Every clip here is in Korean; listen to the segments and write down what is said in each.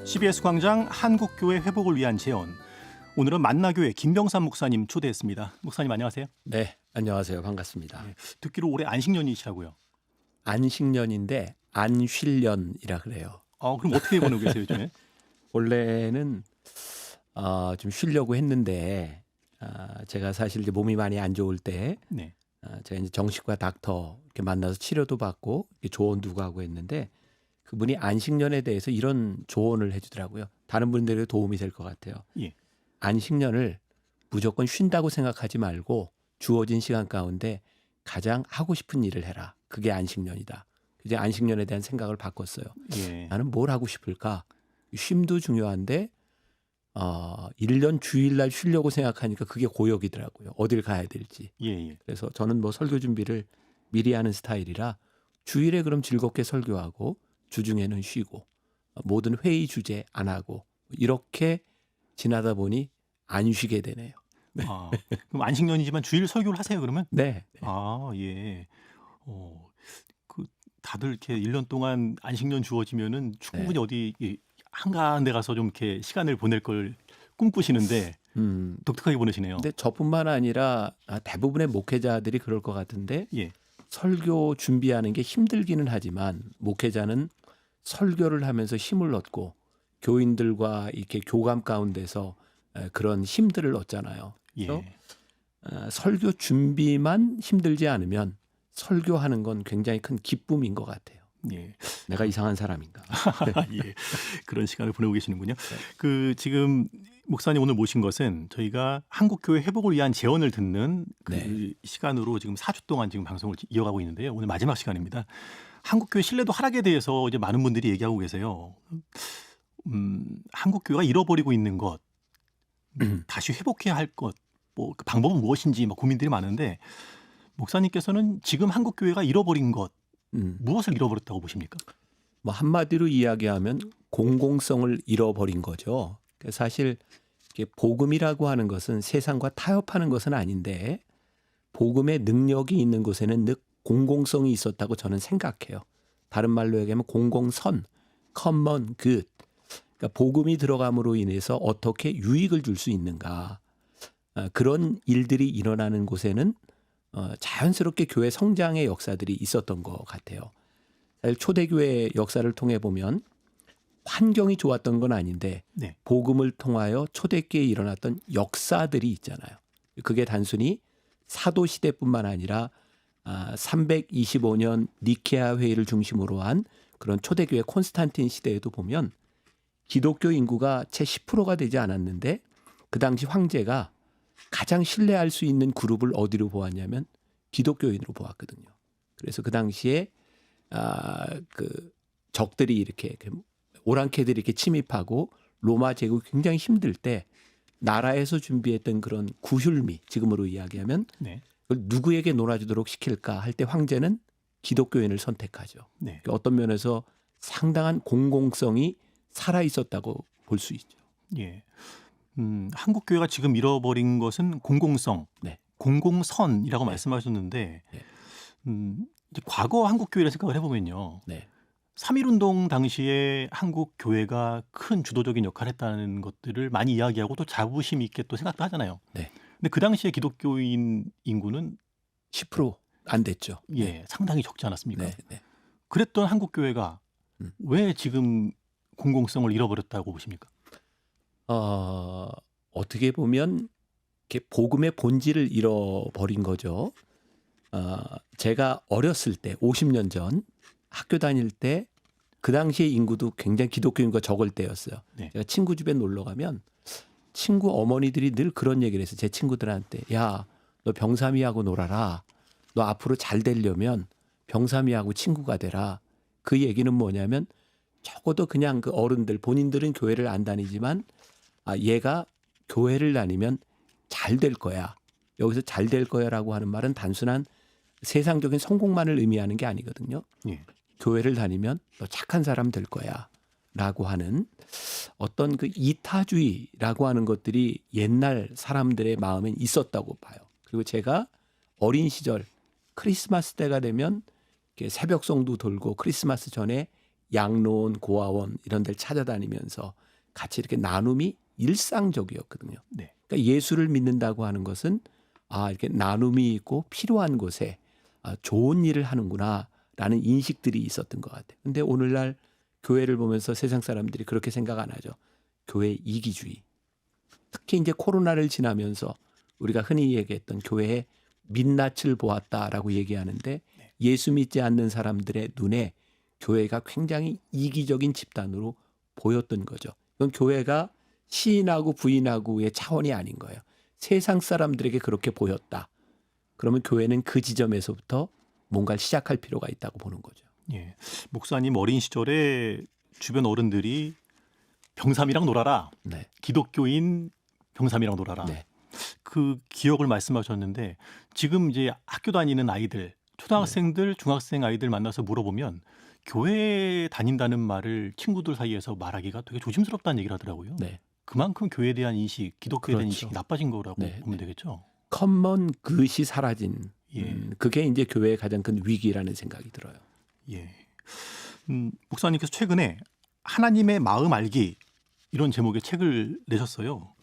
CBS 광장 한국교회 회복을 위한 재원. 오늘은 만나교회 김병삼 목사님 초대했습니다. 목사님 안녕하세요. 네, 안녕하세요. 반갑습니다. 네, 듣기로 올해 안식년이시라고요. 안식년인데 안쉴년이라 그래요. 그럼 어떻게 보내고 계세요 요즘에? 원래는 좀 쉬려고 했는데 제가 사실 이제 몸이 많이 안 좋을 때 네. 제가 이제 정신과 닥터 이렇게 만나서 치료도 받고 이렇게 조언도 구하고 했는데 그분이 안식년에 대해서 이런 조언을 해주더라고요. 다른 분들에게 도움이 될 것 같아요. 예. 안식년을 무조건 쉰다고 생각하지 말고 주어진 시간 가운데 가장 하고 싶은 일을 해라. 그게 안식년이다. 이제 안식년에 대한 생각을 바꿨어요. 예. 나는 뭘 하고 싶을까? 쉼도 중요한데 1년 주일날 쉬려고 생각하니까 그게 고역이더라고요. 어딜 가야 될지. 예. 그래서 저는 뭐 설교 준비를 미리 하는 스타일이라 주일에 그럼 즐겁게 설교하고 주중에는 쉬고 모든 회의 주제 안 하고 이렇게 지나다 보니 안 쉬게 되네요. 그럼 안식년이지만 주일 설교를 하세요 그러면? 네. 예. 다들 이렇게 1년 동안 안식년 주어지면은 충분히 네. 어디 한가한 데 가서 좀 이렇게 시간을 보낼 걸 꿈꾸시는데 독특하게 보내시네요. 근데 저뿐만 아니라 대부분의 목회자들이 그럴 것 같은데 예. 설교 준비하는 게 힘들기는 하지만 목회자는 설교를 하면서 힘을 얻고 교인들과 이렇게 교감 가운데서 그런 힘들을 얻잖아요. 그래서 설교 준비만 힘들지 않으면 설교하는 건 굉장히 큰 기쁨인 것 같아요. 예. 내가 이상한 사람인가? 예. 그런 시간을 보내고 계시는군요. 지금 목사님 오늘 모신 것은 저희가 한국교회 회복을 위한 재원을 듣는 시간으로 지금 4주 동안 지금 방송을 이어가고 있는데요. 오늘 마지막 시간입니다. 한국교회 신뢰도 하락에 대해서 이제 많은 분들이 얘기하고 계세요. 한국교회가 잃어버리고 있는 것, 다시 회복해야 할 것, 그 방법은 무엇인지 고민들이 많은데 목사님께서는 지금 한국교회가 잃어버린 것, 무엇을 잃어버렸다고 보십니까? 뭐 한마디로 이야기하면 공공성을 잃어버린 거죠. 사실 복음이라고 하는 것은 세상과 타협하는 것은 아닌데 복음의 능력이 있는 곳에는 늘 공공성이 있었다고 저는 생각해요. 다른 말로 얘기하면 공공선, common good. 그러니까 복음이 들어감으로 인해서 어떻게 유익을 줄 수 있는가. 그런 일들이 일어나는 곳에는 자연스럽게 교회 성장의 역사들이 있었던 것 같아요. 사실 초대교회 역사를 통해 보면 환경이 좋았던 건 아닌데 복음을 통하여 초대교회에 일어났던 역사들이 있잖아요. 그게 단순히 사도 시대뿐만 아니라 325년 니케아 회의를 중심으로 한 그런 초대교회 콘스탄틴 시대에도 보면 기독교 인구가 채 10%가 되지 않았는데 그 당시 황제가 가장 신뢰할 수 있는 그룹을 어디로 보았냐면 기독교인으로 보았거든요. 그래서 그 당시에 그 적들이 이렇게 오랑캐들이 이렇게 침입하고 로마 제국이 굉장히 힘들 때 나라에서 준비했던 그런 구휼미, 지금으로 이야기하면 그걸 누구에게 놀아주도록 시킬까 할 때 황제는 기독교인을 선택하죠. 그러니까 어떤 면에서 상당한 공공성이 살아 있었다고 볼 수 있죠. 예. 한국교회가 지금 잃어버린 것은 공공성, 공공선이라고 말씀하셨는데 이제 과거 한국교회를 생각을 해보면요. 3.1운동 당시에 한국교회가 큰 주도적인 역할을 했다는 것들을 많이 이야기하고 또 자부심 있게 또 생각도 하잖아요. 근데 그 당시에 기독교인 인구는 10% 안 됐죠. 상당히 적지 않았습니까? 그랬던 한국교회가 왜 지금 공공성을 잃어버렸다고 보십니까? 어떻게 보면 이렇게 복음의 본질을 잃어버린 거죠. 제가 어렸을 때 50년 전 학교 다닐 때 그 당시의 인구도 굉장히 기독교 인구가 적을 때였어요. 제가 친구 집에 놀러 가면 친구 어머니들이 늘 그런 얘기를 했어요. 제 친구들한테 야, 너 병삼이하고 놀아라. 너 앞으로 잘 되려면 병삼이하고 친구가 되라. 그 얘기는 뭐냐면 적어도 그냥 그 어른들 본인들은 교회를 안 다니지만 얘가 교회를 다니면 잘 될 거야. 여기서 잘 될 거야라고 하는 말은 단순한 세상적인 성공만을 의미하는 게 아니거든요. 교회를 다니면 너 착한 사람 될 거야 라고 하는 어떤 그 이타주의라고 하는 것들이 옛날 사람들의 마음에 있었다고 봐요. 그리고 제가 어린 시절 크리스마스 때가 되면 새벽송도 돌고 크리스마스 전에 양로원, 고아원 이런 데를 찾아다니면서 같이 이렇게 나눔이 일상적이었거든요. 네. 그러니까 예수를 믿는다고 하는 것은 이렇게 나눔이 있고 필요한 곳에 좋은 일을 하는구나라는 인식들이 있었던 것 같아요. 근데 오늘날 교회를 보면서 세상 사람들이 그렇게 생각 안 하죠. 교회 이기주의. 특히 이제 코로나를 지나면서 우리가 흔히 얘기했던 교회의 민낯을 보았다라고 얘기하는데 예수 믿지 않는 사람들의 눈에 교회가 굉장히 이기적인 집단으로 보였던 거죠. 이건 교회가 시인하고 부인하고의 차원이 아닌 거예요. 세상 사람들에게 그렇게 보였다. 그러면 교회는 그 지점에서부터 뭔가를 시작할 필요가 있다고 보는 거죠. 예. 목사님 어린 시절에 주변 어른들이 병삼이랑 놀아라. 네. 기독교인 병삼이랑 놀아라. 네. 그 기억을 말씀하셨는데 지금 이제 학교 다니는 아이들, 초등학생들, 중학생 아이들 만나서 물어보면 교회 다닌다는 말을 친구들 사이에서 말하기가 되게 조심스럽다는 얘기를 하더라고요. 네. 그만큼 교회에 대한 인식, 기독교에 대한 그렇죠. 인식이 나빠진 거라고 네, 보면 네. 되겠죠. 커먼 그릇이 사라진 예. 그게 이제 교회의 가장 큰 위기라는 생각이 들어요. 예. 목사님께서 최근에 하나님의 마음 알기 이런 제목의 책을 내셨어요.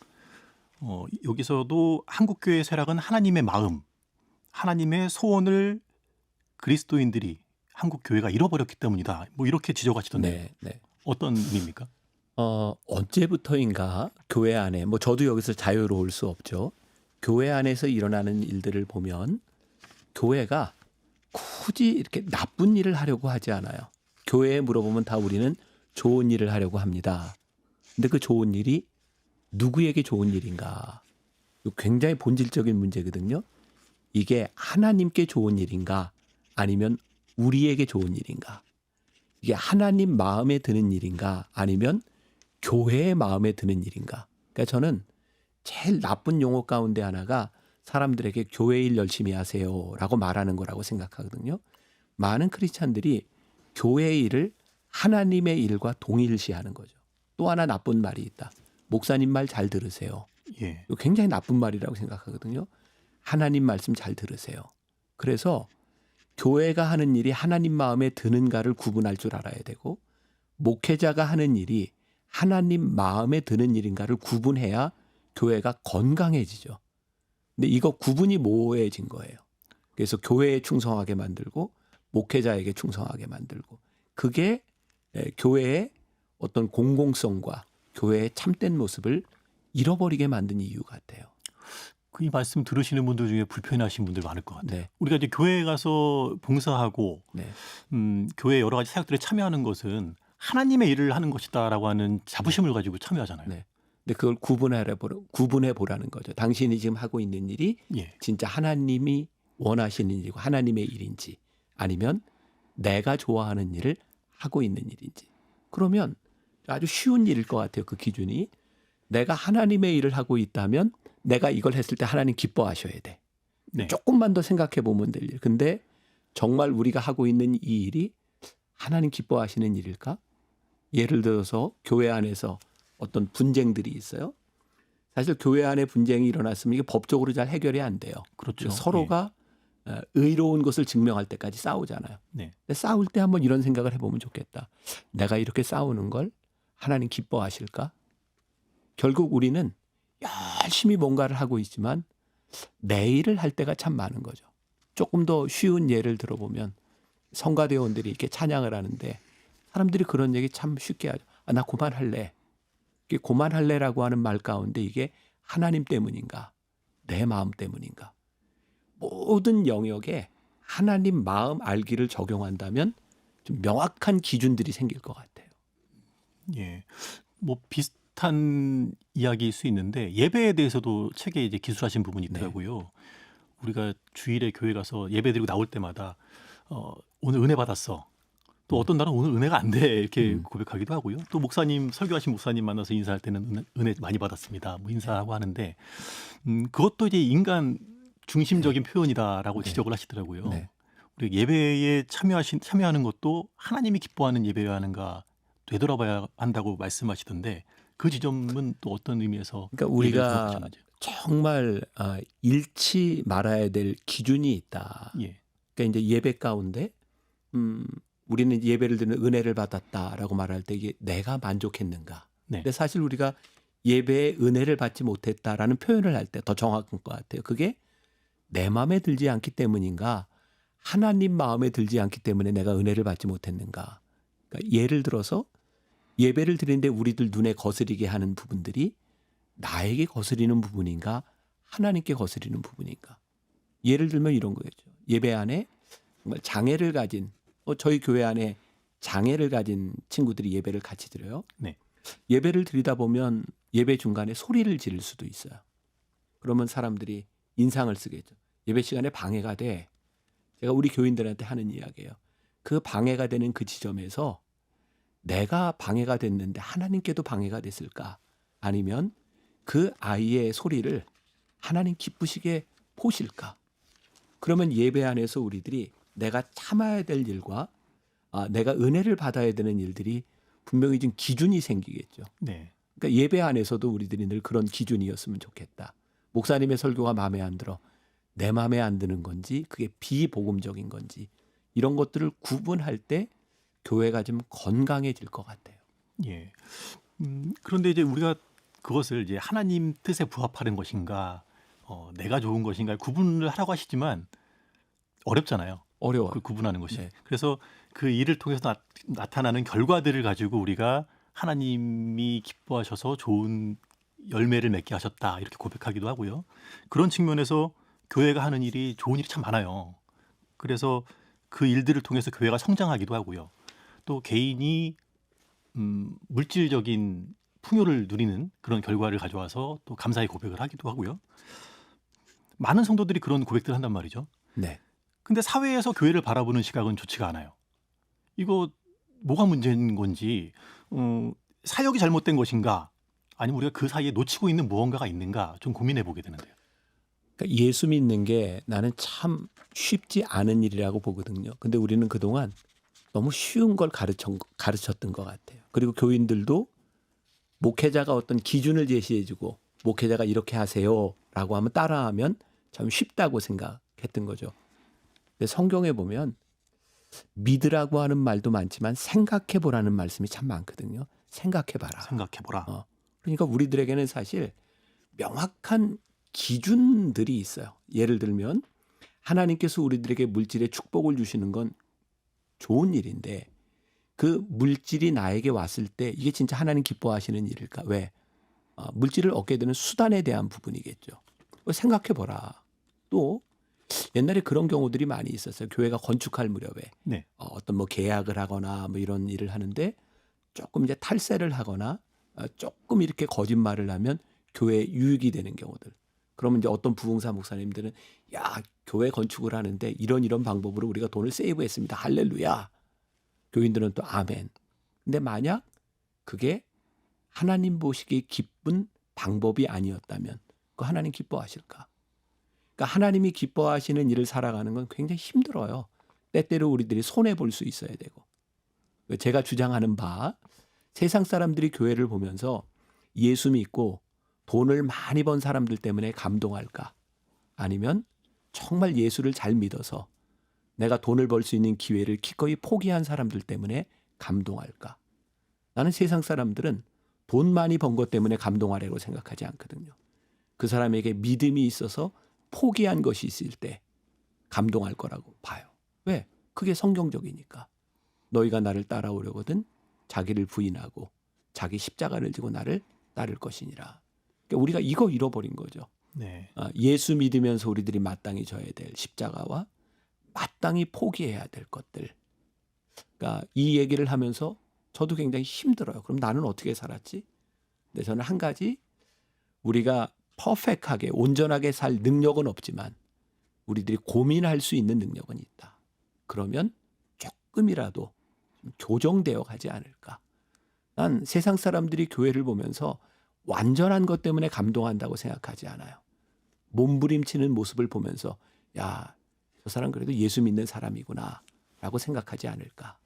여기서도 한국교회의 쇠락은 하나님의 마음, 하나님의 소원을 그리스도인들이 한국 교회가 잃어버렸기 때문이다. 뭐 이렇게 지적하시던데 네, 네. 어떤 의미입니까? 언제부터인가 교회 안에 저도 여기서 자유로울 수 없죠. 교회 안에서 일어나는 일들을 보면 교회가 굳이 이렇게 나쁜 일을 하려고 하지 않아요. 교회에 물어보면 다 우리는 좋은 일을 하려고 합니다. 근데 그 좋은 일이 누구에게 좋은 일인가? 이거 굉장히 본질적인 문제거든요. 이게 하나님께 좋은 일인가? 아니면 우리에게 좋은 일인가? 이게 하나님 마음에 드는 일인가? 아니면 교회의 마음에 드는 일인가? 그러니까 저는 제일 나쁜 용어 가운데 하나가 사람들에게 교회 일 열심히 하세요라고 말하는 거라고 생각하거든요. 많은 크리스찬들이 교회 일을 하나님의 일과 동일시하는 거죠. 또 하나 나쁜 말이 있다. 목사님 말 잘 들으세요. 예. 이거 굉장히 나쁜 말이라고 생각하거든요. 하나님 말씀 잘 들으세요. 그래서 교회가 하는 일이 하나님 마음에 드는가를 구분할 줄 알아야 되고 목회자가 하는 일이 하나님 마음에 드는 일인가를 구분해야 교회가 건강해지죠. 근데 이거 구분이 모호해진 거예요. 그래서 교회에 충성하게 만들고 목회자에게 충성하게 만들고 그게 교회의 어떤 공공성과 교회의 참된 모습을 잃어버리게 만든 이유 같아요. 이 말씀 들으시는 분들 중에 불편하신 분들 많을 것 같아요. 네. 우리가 이제 교회에 가서 봉사하고 네. 교회 여러 가지 사역들에 참여하는 것은 하나님의 일을 하는 것이다라고 하는 자부심을 가지고 참여하잖아요. 네. 근데 그걸 구분해 보라는 거죠. 당신이 지금 하고 있는 일이 예. 진짜 하나님이 원하시는 일이고 하나님의 일인지 아니면 내가 좋아하는 일을 하고 있는 일인지. 그러면 아주 쉬운 일일 것 같아요. 그 기준이. 내가 하나님의 일을 하고 있다면 내가 이걸 했을 때 하나님 기뻐하셔야 돼. 네. 조금만 더 생각해 보면 될 일. 근데 정말 우리가 하고 있는 이 일이 하나님 기뻐하시는 일일까? 예를 들어서 교회 안에서 어떤 분쟁들이 있어요. 사실 교회 안에 분쟁이 일어났으면 이게 법적으로 잘 해결이 안 돼요. 그렇죠. 서로가 의로운 것을 증명할 때까지 싸우잖아요. 네. 근데 싸울 때 한번 이런 생각을 해보면 좋겠다. 내가 이렇게 싸우는 걸 하나님 기뻐하실까? 결국 우리는 열심히 뭔가를 하고 있지만 내 일을 할 때가 참 많은 거죠. 조금 더 쉬운 예를 들어보면 성가대원들이 이렇게 찬양을 하는데 사람들이 그런 얘기 참 쉽게 하죠. 나 그만할래. 이게 그만할래라고 하는 말 가운데 이게 하나님 때문인가? 내 마음 때문인가? 모든 영역에 하나님 마음 알기를 적용한다면 좀 명확한 기준들이 생길 것 같아요. 예. 뭐 비슷한 이야기일 수 있는데 예배에 대해서도 책에 이제 기술하신 부분이 있더라고요. 우리가 주일에 교회 가서 예배 드리고 나올 때마다 오늘 은혜 받았어. 또 어떤 날은 오늘 은혜가 안 돼 이렇게 고백하기도 하고요. 또 목사님 설교하신 목사님 만나서 인사할 때는 은혜 많이 받았습니다. 뭐 인사하고 하는데 그것도 이제 인간 중심적인 표현이다라고 지적을 하시더라고요. 네. 우리 예배에 참여하는 것도 하나님이 기뻐하는 예배여야 하는가 되돌아봐야 한다고 말씀하시던데 그 지점은 또 어떤 의미에서 그러니까 우리가 정말 잃지 말아야 될 기준이 있다. 예. 그러니까 이제 예배 가운데 우리는 예배를 드리는 은혜를 받았다라고 말할 때 이게 내가 만족했는가? 네. 근데 사실 우리가 예배의 은혜를 받지 못했다라는 표현을 할 때 더 정확한 것 같아요. 그게 내 마음에 들지 않기 때문인가? 하나님 마음에 들지 않기 때문에 내가 은혜를 받지 못했는가? 그러니까 예를 들어서 예배를 드리는데 우리들 눈에 거스리게 하는 부분들이 나에게 거스리는 부분인가? 하나님께 거스리는 부분인가? 예를 들면 이런 거겠죠. 예배 안에 정말 장애를 가진 저희 교회 안에 장애를 가진 친구들이 예배를 같이 드려요. 네. 예배를 드리다 보면 예배 중간에 소리를 지를 수도 있어요. 그러면 사람들이 인상을 쓰겠죠. 예배 시간에 방해가 돼. 제가 우리 교인들한테 하는 이야기예요. 그 방해가 되는 그 지점에서 내가 방해가 됐는데 하나님께도 방해가 됐을까? 아니면 그 아이의 소리를 하나님 기쁘시게 보실까? 그러면 예배 안에서 우리들이 내가 참아야 될 일과 내가 은혜를 받아야 되는 일들이 분명히 좀 기준이 생기겠죠. 네. 그러니까 예배 안에서도 우리들이 늘 그런 기준이었으면 좋겠다. 목사님의 설교가 마음에 안 들어. 내 마음에 안 드는 건지 그게 비복음적인 건지 이런 것들을 구분할 때 교회가 좀 건강해질 것 같아요. 예. 그런데 이제 우리가 그것을 이제 하나님 뜻에 부합하는 것인가, 내가 좋은 것인가 구분을 하라고 하시지만 어렵잖아요. 어려워요. 그 구분하는 것이. 네. 그래서 그 일을 통해서 나타나는 결과들을 가지고 우리가 하나님이 기뻐하셔서 좋은 열매를 맺게 하셨다 이렇게 고백하기도 하고요. 그런 측면에서 교회가 하는 일이 좋은 일이 참 많아요. 그래서 그 일들을 통해서 교회가 성장하기도 하고요. 또 개인이 물질적인 풍요를 누리는 그런 결과를 가져와서 또 감사의 고백을 하기도 하고요. 많은 성도들이 그런 고백들을 한단 말이죠. 네. 근데 사회에서 교회를 바라보는 시각은 좋지가 않아요. 이거 뭐가 문제인 건지, 사역이 잘못된 것인가, 아니면 우리가 그 사이에 놓치고 있는 무언가가 있는가 좀 고민해 보게 되는데요. 그러니까 예수 믿는 게 나는 참 쉽지 않은 일이라고 보거든요. 근데 우리는 그동안 너무 쉬운 걸 가르쳤던 것 같아요. 그리고 교인들도 목회자가 어떤 기준을 제시해주고 목회자가 이렇게 하세요라고 하면 따라하면 참 쉽다고 생각했던 거죠. 근데 성경에 보면 믿으라고 하는 말도 많지만 생각해보라는 말씀이 참 많거든요. 생각해봐라. 생각해보라. 그러니까 우리들에게는 사실 명확한 기준들이 있어요. 예를 들면 하나님께서 우리들에게 물질의 축복을 주시는 건 좋은 일인데 그 물질이 나에게 왔을 때 이게 진짜 하나님 기뻐하시는 일일까? 왜? 물질을 얻게 되는 수단에 대한 부분이겠죠. 생각해보라. 또 옛날에 그런 경우들이 많이 있었어요. 교회가 건축할 무렵에 네. 어떤 뭐 계약을 하거나 뭐 이런 일을 하는데 조금 이제 탈세를 하거나 조금 이렇게 거짓말을 하면 교회에 유익이 되는 경우들. 그러면 이제 어떤 부흥사 목사님들은 야, 교회 건축을 하는데 이런 방법으로 우리가 돈을 세이브했습니다. 할렐루야. 교인들은 또 아멘. 근데 만약 그게 하나님 보시기에 기쁜 방법이 아니었다면 그 하나님 기뻐하실까? 그러니까 하나님이 기뻐하시는 일을 살아가는 건 굉장히 힘들어요. 때때로 우리들이 손해볼 수 있어야 되고. 제가 주장하는 바 세상 사람들이 교회를 보면서 예수 믿고 돈을 많이 번 사람들 때문에 감동할까? 아니면 정말 예수를 잘 믿어서 내가 돈을 벌 수 있는 기회를 기꺼이 포기한 사람들 때문에 감동할까? 나는 세상 사람들은 돈 많이 번 것 때문에 감동하려고 생각하지 않거든요. 그 사람에게 믿음이 있어서 포기한 것이 있을 때 감동할 거라고 봐요. 왜? 그게 성경적이니까. 너희가 나를 따라오려거든 자기를 부인하고 자기 십자가를 지고 나를 따를 것이니라. 그러니까 우리가 이거 잃어버린 거죠. 네. 예수 믿으면서 우리들이 마땅히 져야 될 십자가와 마땅히 포기해야 될 것들. 그러니까 이 얘기를 하면서 저도 굉장히 힘들어요. 그럼 나는 어떻게 살았지? 근데 저는 한 가지 우리가 퍼펙트하게 온전하게 살 능력은 없지만 우리들이 고민할 수 있는 능력은 있다. 그러면 조금이라도 좀 교정되어 가지 않을까. 난 세상 사람들이 교회를 보면서 완전한 것 때문에 감동한다고 생각하지 않아요. 몸부림치는 모습을 보면서 야, 저 사람 그래도 예수 믿는 사람이구나 라고 생각하지 않을까.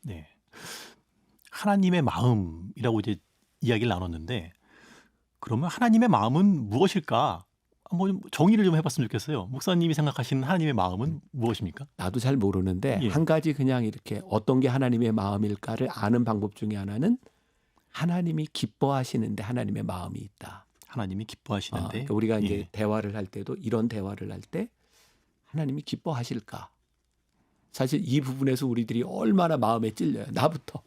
네. 하나님의 마음이라고 이제 이야기를 나눴는데 그러면 하나님의 마음은 무엇일까? 한번 정의를 좀 해봤으면 좋겠어요. 목사님이 생각하시는 하나님의 마음은 무엇입니까? 나도 잘 모르는데 예. 한 가지 그냥 이렇게 어떤 게 하나님의 마음일까를 아는 방법 중에 하나는 하나님이 기뻐하시는데 하나님의 마음이 있다. 하나님이 기뻐하시는데. 그러니까 우리가 이제 예. 대화를 할 때도 이런 대화를 할 때 하나님이 기뻐하실까? 사실 이 부분에서 우리들이 얼마나 마음에 찔려요. 나부터.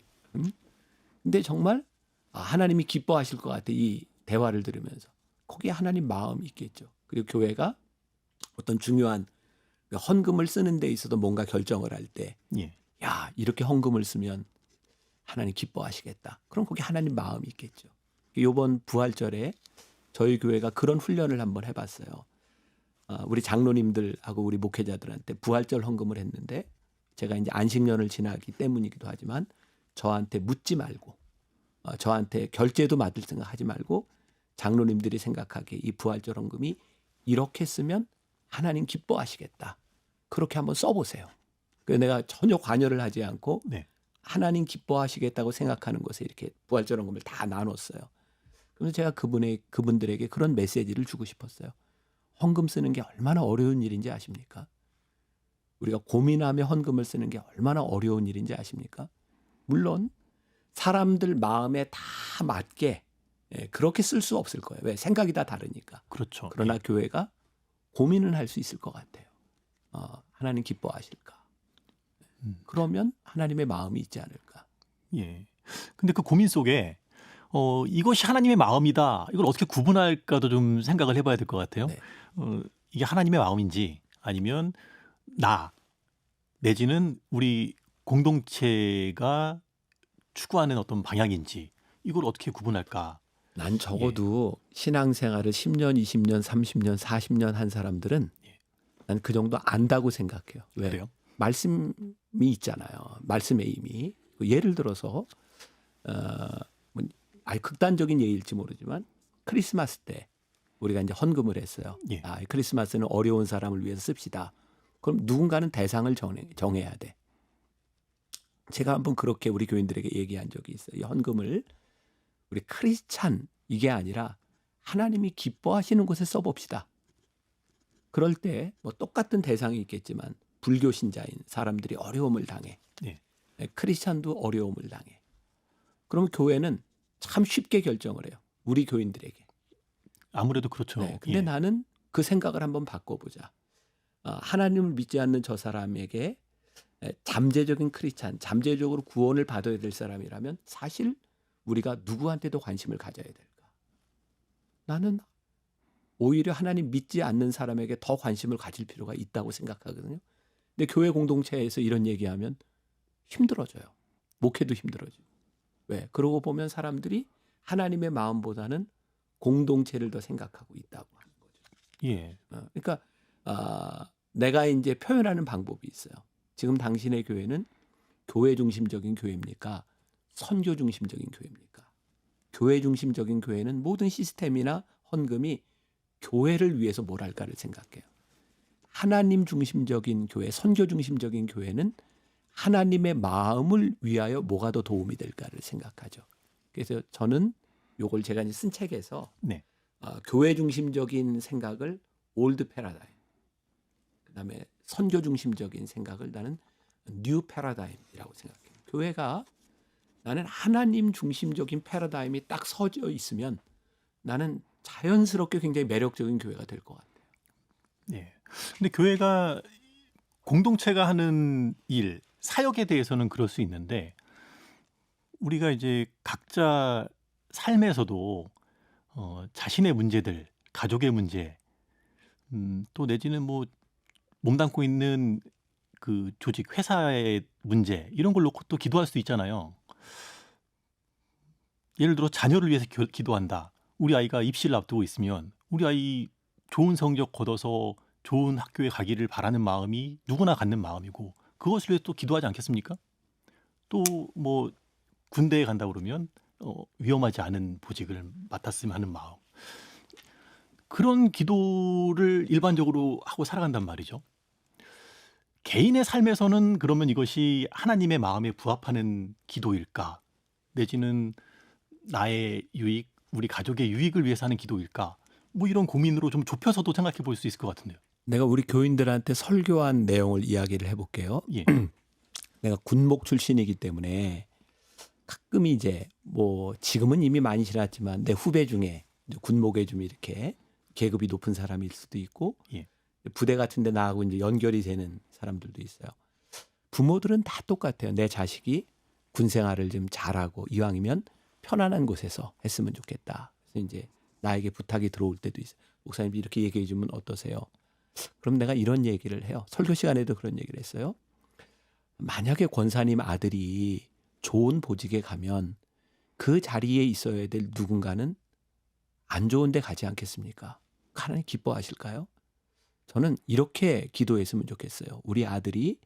근데 정말 하나님이 기뻐하실 것 같아. 이 대화를 들으면서. 거기에 하나님 마음이 있겠죠. 그리고 교회가 어떤 중요한 헌금을 쓰는 데 있어도 뭔가 결정을 할 때 예. 야, 이렇게 헌금을 쓰면 하나님 기뻐하시겠다. 그럼 거기 하나님 마음이 있겠죠. 이번 부활절에 저희 교회가 그런 훈련을 한번 해봤어요. 우리 장로님들하고 우리 목회자들한테 부활절 헌금을 했는데 제가 이제 안식년을 지나기 때문이기도 하지만 저한테 묻지 말고 저한테 결제도 맡을 생각하지 말고 장로님들이 생각하기에 이 부활절 헌금이 이렇게 쓰면 하나님 기뻐하시겠다. 그렇게 한번 써보세요. 그래서 내가 전혀 관여를 하지 않고 네. 하나님 기뻐하시겠다고 생각하는 것에 이렇게 부활절 헌금을 다 나눴어요. 그래서 제가 그분들에게 그런 메시지를 주고 싶었어요. 헌금 쓰는 게 얼마나 어려운 일인지 아십니까? 우리가 고민하며 헌금을 쓰는 게 얼마나 어려운 일인지 아십니까? 물론 사람들 마음에 다 맞게 그렇게 쓸 수 없을 거예요. 왜? 생각이 다 다르니까. 그렇죠. 그러나 교회가 고민은 할 수 있을 것 같아요. 하나님 기뻐하실까? 그러면 하나님의 마음이 있지 않을까? 예. 근데 그 고민 속에 이것이 하나님의 마음이다. 이걸 어떻게 구분할까도 좀 생각을 해봐야 될 것 같아요. 네. 이게 하나님의 마음인지 아니면 나 내지는 우리 공동체가 추구하는 어떤 방향인지 이걸 어떻게 구분할까? 난 적어도 신앙생활을 10년, 20년, 30년, 40년 한 사람들은 난 그 정도 안다고 생각해요. 왜? 그래요? 말씀이 있잖아요. 말씀의 의미. 예를 들어서 극단적인 예일지 모르지만 크리스마스 때 우리가 이제 헌금을 했어요. 예. 크리스마스는 어려운 사람을 위해서 씁시다. 그럼 누군가는 대상을 정해야 돼. 제가 한번 그렇게 우리 교인들에게 얘기한 적이 있어요. 이 헌금을 우리 크리스찬 이게 아니라 하나님이 기뻐하시는 곳에 써봅시다. 그럴 때 뭐 똑같은 대상이 있겠지만 불교 신자인 사람들이 어려움을 당해. 예. 크리스찬도 어려움을 당해. 그러면 교회는 참 쉽게 결정을 해요. 우리 교인들에게. 아무래도 그렇죠. 네, 근데 예. 나는 그 생각을 한번 바꿔보자. 하나님을 믿지 않는 저 사람에게 잠재적인 크리스찬, 잠재적으로 구원을 받아야 될 사람이라면 사실 우리가 누구한테도 관심을 가져야 될까? 나는 오히려 하나님 믿지 않는 사람에게 더 관심을 가질 필요가 있다고 생각하거든요. 근데 교회 공동체에서 이런 얘기하면 힘들어져요. 목회도 힘들어지고. 왜? 그러고 보면 사람들이 하나님의 마음보다는 공동체를 더 생각하고 있다고 하는 거죠. 예. 그러니까 내가 이제 표현하는 방법이 있어요. 지금 당신의 교회는 교회 중심적인 교회입니까? 선교 중심적인 교회입니까? 교회 중심적인 교회는 모든 시스템이나 헌금이 교회를 위해서 뭘 할까를 생각해요. 하나님 중심적인 교회, 선교 중심적인 교회는 하나님의 마음을 위하여 뭐가 더 도움이 될까를 생각하죠. 그래서 저는 요걸 제가 이제 쓴 책에서 네. 교회 중심적인 생각을 올드 패러다임, 그다음에 선교 중심적인 생각을 나는 뉴 패러다임이라고 생각해요. 교회가 나는 하나님 중심적인 패러다임이 딱 서져 있으면 나는 자연스럽게 굉장히 매력적인 교회가 될 것 같아요. 예. 근데 교회가 공동체가 하는 일, 사역에 대해서는 그럴 수 있는데 우리가 이제 각자 삶에서도 자신의 문제들, 가족의 문제, 또 내지는 뭐 몸담고 있는 그 조직, 회사의 문제 이런 걸 놓고 또 기도할 수 있잖아요. 예를 들어 자녀를 위해서 기도한다. 우리 아이가 입시를 앞두고 있으면 우리 아이 좋은 성적 거둬서 좋은 학교에 가기를 바라는 마음이 누구나 갖는 마음이고 그것을 위해서 또 기도하지 않겠습니까? 또 뭐 군대에 간다 그러면 위험하지 않은 보직을 맡았으면 하는 마음. 그런 기도를 일반적으로 하고 살아간단 말이죠. 개인의 삶에서는 그러면 이것이 하나님의 마음에 부합하는 기도일까? 내지는 나의 유익, 우리 가족의 유익을 위해서 하는 기도일까? 뭐 이런 고민으로 좀 좁혀서도 생각해 볼 수 있을 것 같은데요. 내가 우리 교인들한테 설교한 내용을 이야기를 해볼게요. 예. 내가 군목 출신이기 때문에 가끔 이제 뭐 지금은 이미 많이 지났지만 내 후배 중에 이제 군목에 좀 이렇게 계급이 높은 사람일 수도 있고 예. 부대 같은데 나하고 이제 연결이 되는 사람들도 있어요. 부모들은 다 똑같아요. 내 자식이 군 생활을 좀 잘하고 이왕이면 편안한 곳에서 했으면 좋겠다. 그래서 이제 나에게 부탁이 들어올 때도 있어요. 목사님 이렇게 얘기해 주면 어떠세요? 그럼 내가 이런 얘기를 해요. 설교 시간에도 그런 얘기를 했어요. 만약에 권사님 아들이 좋은 보직에 가면 그 자리에 있어야 될 누군가는 안 좋은 데 가지 않겠습니까? 하나님 기뻐하실까요? 저는 이렇게 기도했으면 좋겠어요. 우리 아들이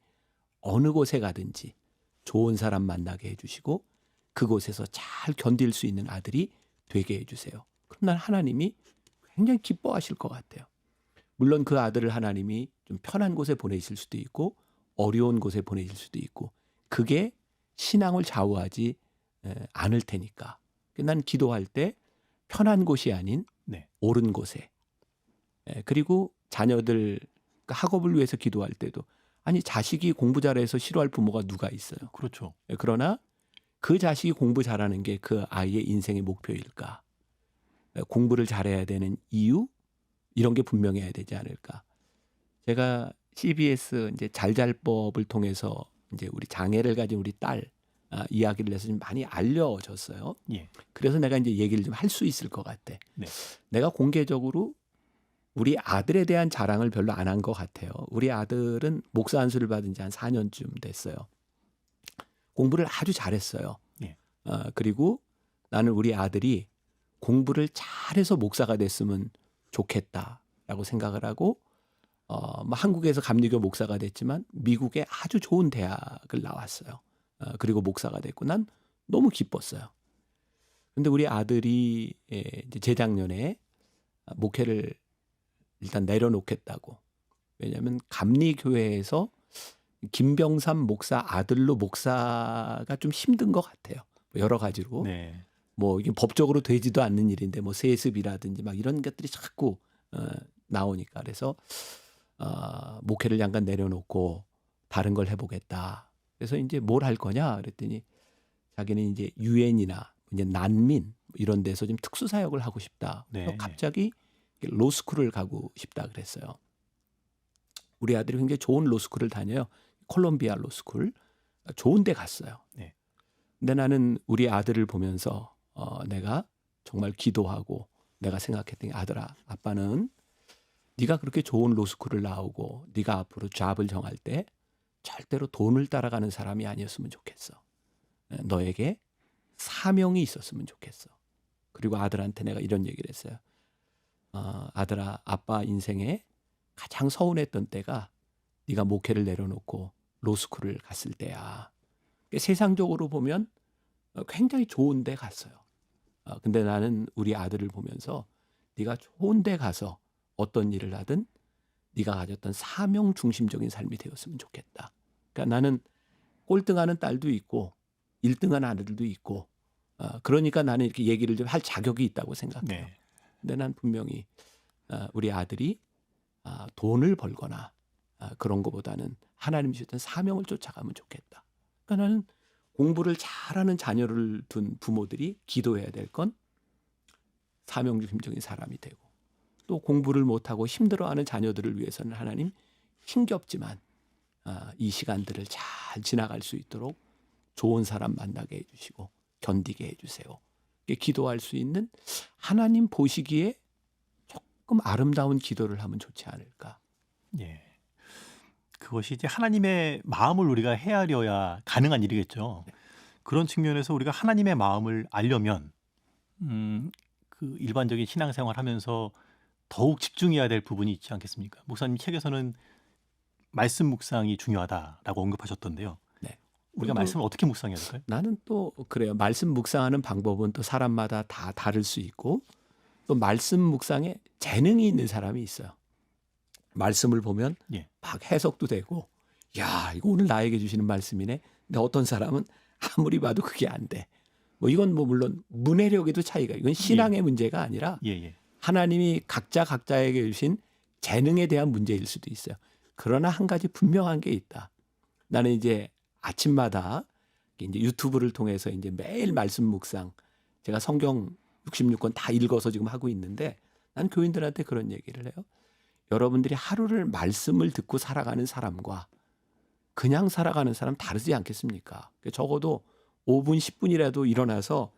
어느 곳에 가든지 좋은 사람 만나게 해주시고 그곳에서 잘 견딜 수 있는 아들이 되게 해주세요. 그럼 난 하나님이 굉장히 기뻐하실 것 같아요. 물론 그 아들을 하나님이 좀 편한 곳에 보내실 수도 있고 어려운 곳에 보내실 수도 있고 그게 신앙을 좌우하지 않을 테니까. 난 기도할 때 편한 곳이 아닌 네. 옳은 곳에 그리고 자녀들 학업을 위해서 기도할 때도 아니 자식이 공부 잘해서 싫어할 부모가 누가 있어요. 그렇죠. 그러나 그 자식이 공부 잘하는 게 그 아이의 인생의 목표일까? 공부를 잘해야 되는 이유 이런 게 분명해야 되지 않을까? 제가 CBS 이제 잘잘법을 통해서 이제 우리 장애를 가진 우리 딸 이야기를 해서 좀 많이 알려졌어요. 예. 그래서 내가 이제 얘기를 좀 할 수 있을 것 같아. 네. 내가 공개적으로 우리 아들에 대한 자랑을 별로 안 한 것 같아요. 우리 아들은 목사 안수를 받은 지 한 4년쯤 됐어요. 공부를 아주 잘했어요. 예. 그리고 나는 우리 아들이 공부를 잘해서 목사가 됐으면 좋겠다라고 생각을 하고 뭐 한국에서 감리교 목사가 됐지만 미국에 아주 좋은 대학을 나왔어요. 그리고 목사가 됐고 난 너무 기뻤어요. 근데 우리 아들이 이제 재작년에 목회를 일단 내려놓겠다고. 왜냐하면 감리교회에서 김병삼 목사 아들로 목사가 좀 힘든 것 같아요. 여러 가지로. 네. 뭐 이게 법적으로 되지도 않는 일인데 뭐 세습이라든지 막 이런 것들이 자꾸 나오니까 그래서 목회를 잠깐 내려놓고 다른 걸 해보겠다. 그래서 이제 뭘 할 거냐 그랬더니 자기는 이제 유엔이나 이제 난민 이런 데서 좀 특수 사역을 하고 싶다. 그래서 네. 갑자기 로스쿨을 가고 싶다 그랬어요. 우리 아들이 굉장히 좋은 로스쿨을 다녀요. 콜롬비아 로스쿨. 좋은 데 갔어요. 네. 근데 나는 우리 아들을 보면서 내가 정말 기도하고 내가 생각했더니 아들아, 아빠는 네가 그렇게 좋은 로스쿨을 나오고 네가 앞으로 잡을 정할 때 절대로 돈을 따라가는 사람이 아니었으면 좋겠어. 너에게 사명이 있었으면 좋겠어. 그리고 아들한테 내가 이런 얘기를 했어요. 아들아, 아빠 인생에 가장 서운했던 때가 네가 목회를 내려놓고 로스쿨을 갔을 때야. 세상적으로 보면 굉장히 좋은 데 갔어요. 근데 나는 우리 아들을 보면서 네가 좋은 데 가서 어떤 일을 하든 네가 가졌던 사명 중심적인 삶이 되었으면 좋겠다. 그러니까 나는 꼴등하는 딸도 있고 1등한 아들도 있고 그러니까 나는 이렇게 얘기를 좀 할 자격이 있다고 생각해요. 네. 근데 난 분명히 우리 아들이 돈을 벌거나 그런 것보다는 하나님 주셨던 사명을 쫓아가면 좋겠다. 그러니까 나는 공부를 잘하는 자녀를 둔 부모들이 기도해야 될 건 사명 중심적인 사람이 되고 또 공부를 못하고 힘들어하는 자녀들을 위해서는 하나님 힘겹지만 이 시간들을 잘 지나갈 수 있도록 좋은 사람 만나게 해주시고 견디게 해주세요. 기도할 수 있는 하나님 보시기에 조금 아름다운 기도를 하면 좋지 않을까. 예. 그것이 이제 하나님의 마음을 우리가 헤아려야 가능한 일이겠죠. 그런 측면에서 우리가 하나님의 마음을 알려면 그 일반적인 신앙생활 하면서 더욱 집중해야 될 부분이 있지 않겠습니까? 목사님 책에서는 말씀 묵상이 중요하다라고 언급하셨던데요. 네. 우리가 말씀을 어떻게 묵상해야 될까요? 나는 또 그래요. 말씀 묵상하는 방법은 또 사람마다 다 다를 수 있고 또 말씀 묵상에 재능이 있는 사람이 있어요. 말씀을 보면 예. 막 해석도 되고 야 이거 오늘 나에게 주시는 말씀이네. 근데 어떤 사람은 아무리 봐도 그게 안 돼. 뭐 이건 뭐 물론 문해력에도 차이가 이건 신앙의 문제가 아니라 예, 예. 하나님이 각자에게 주신 재능에 대한 문제일 수도 있어요. 그러나 한 가지 분명한 게 있다. 나는 이제 아침마다 이제 유튜브를 통해서 이제 매일 말씀 묵상, 제가 성경 66권 다 읽어서 지금 하고 있는데, 난 교인들한테 그런 얘기를 해요. 여러분들이 하루를 말씀을 듣고 살아가는 사람과 그냥 살아가는 사람 다르지 않겠습니까? 적어도 5분, 10분이라도 일어나서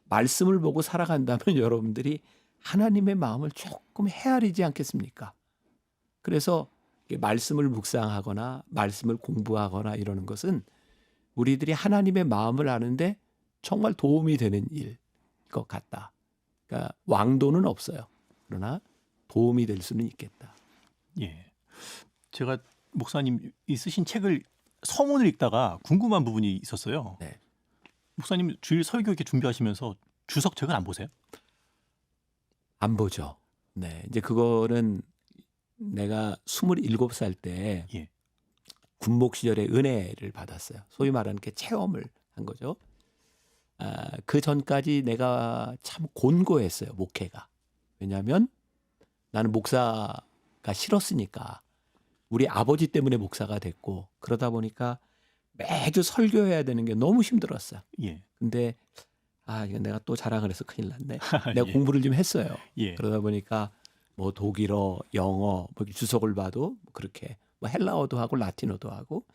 말씀을 보고 살아간다면 여러분들이 하나님의 마음을 조금 헤아리지 않겠습니까? 그래서 말씀을 묵상하거나 말씀을 공부하거나 이러는 것은 우리들이 하나님의 마음을 아는데 정말 도움이 되는 일일 것 같다. 그러니까 왕도는 없어요. 그러나 도움이 될 수는 있겠다. 예. 제가 목사님이 쓰신 책을 서문을 읽다가 궁금한 부분이 있었어요. 네. 목사님 주일 설교 이렇게 준비하시면서 주석책을 안 보세요? 안 보죠. 네. 이제 그거는 내가 27살 때 예. 군목 시절에 은혜를 받았어요. 소위 말하는 게 체험을 한 거죠. 그 전까지 내가 참 곤고했어요. 목회가. 왜냐하면 나는 목사가 싫었으니까. 우리 아버지 때문에 목사가 됐고, 그러다 보니까 매주 설교해야 되는 게 너무 힘들었어요. 예. 근데 이거 내가 또 자랑을 해서 큰일 났네. 내가 예. 공부를 좀 했어요. 예. 그러다 보니까 뭐 독일어, 영어, 뭐 주석을 봐도 그렇게 뭐 헬라어도 하고 라틴어도 하고.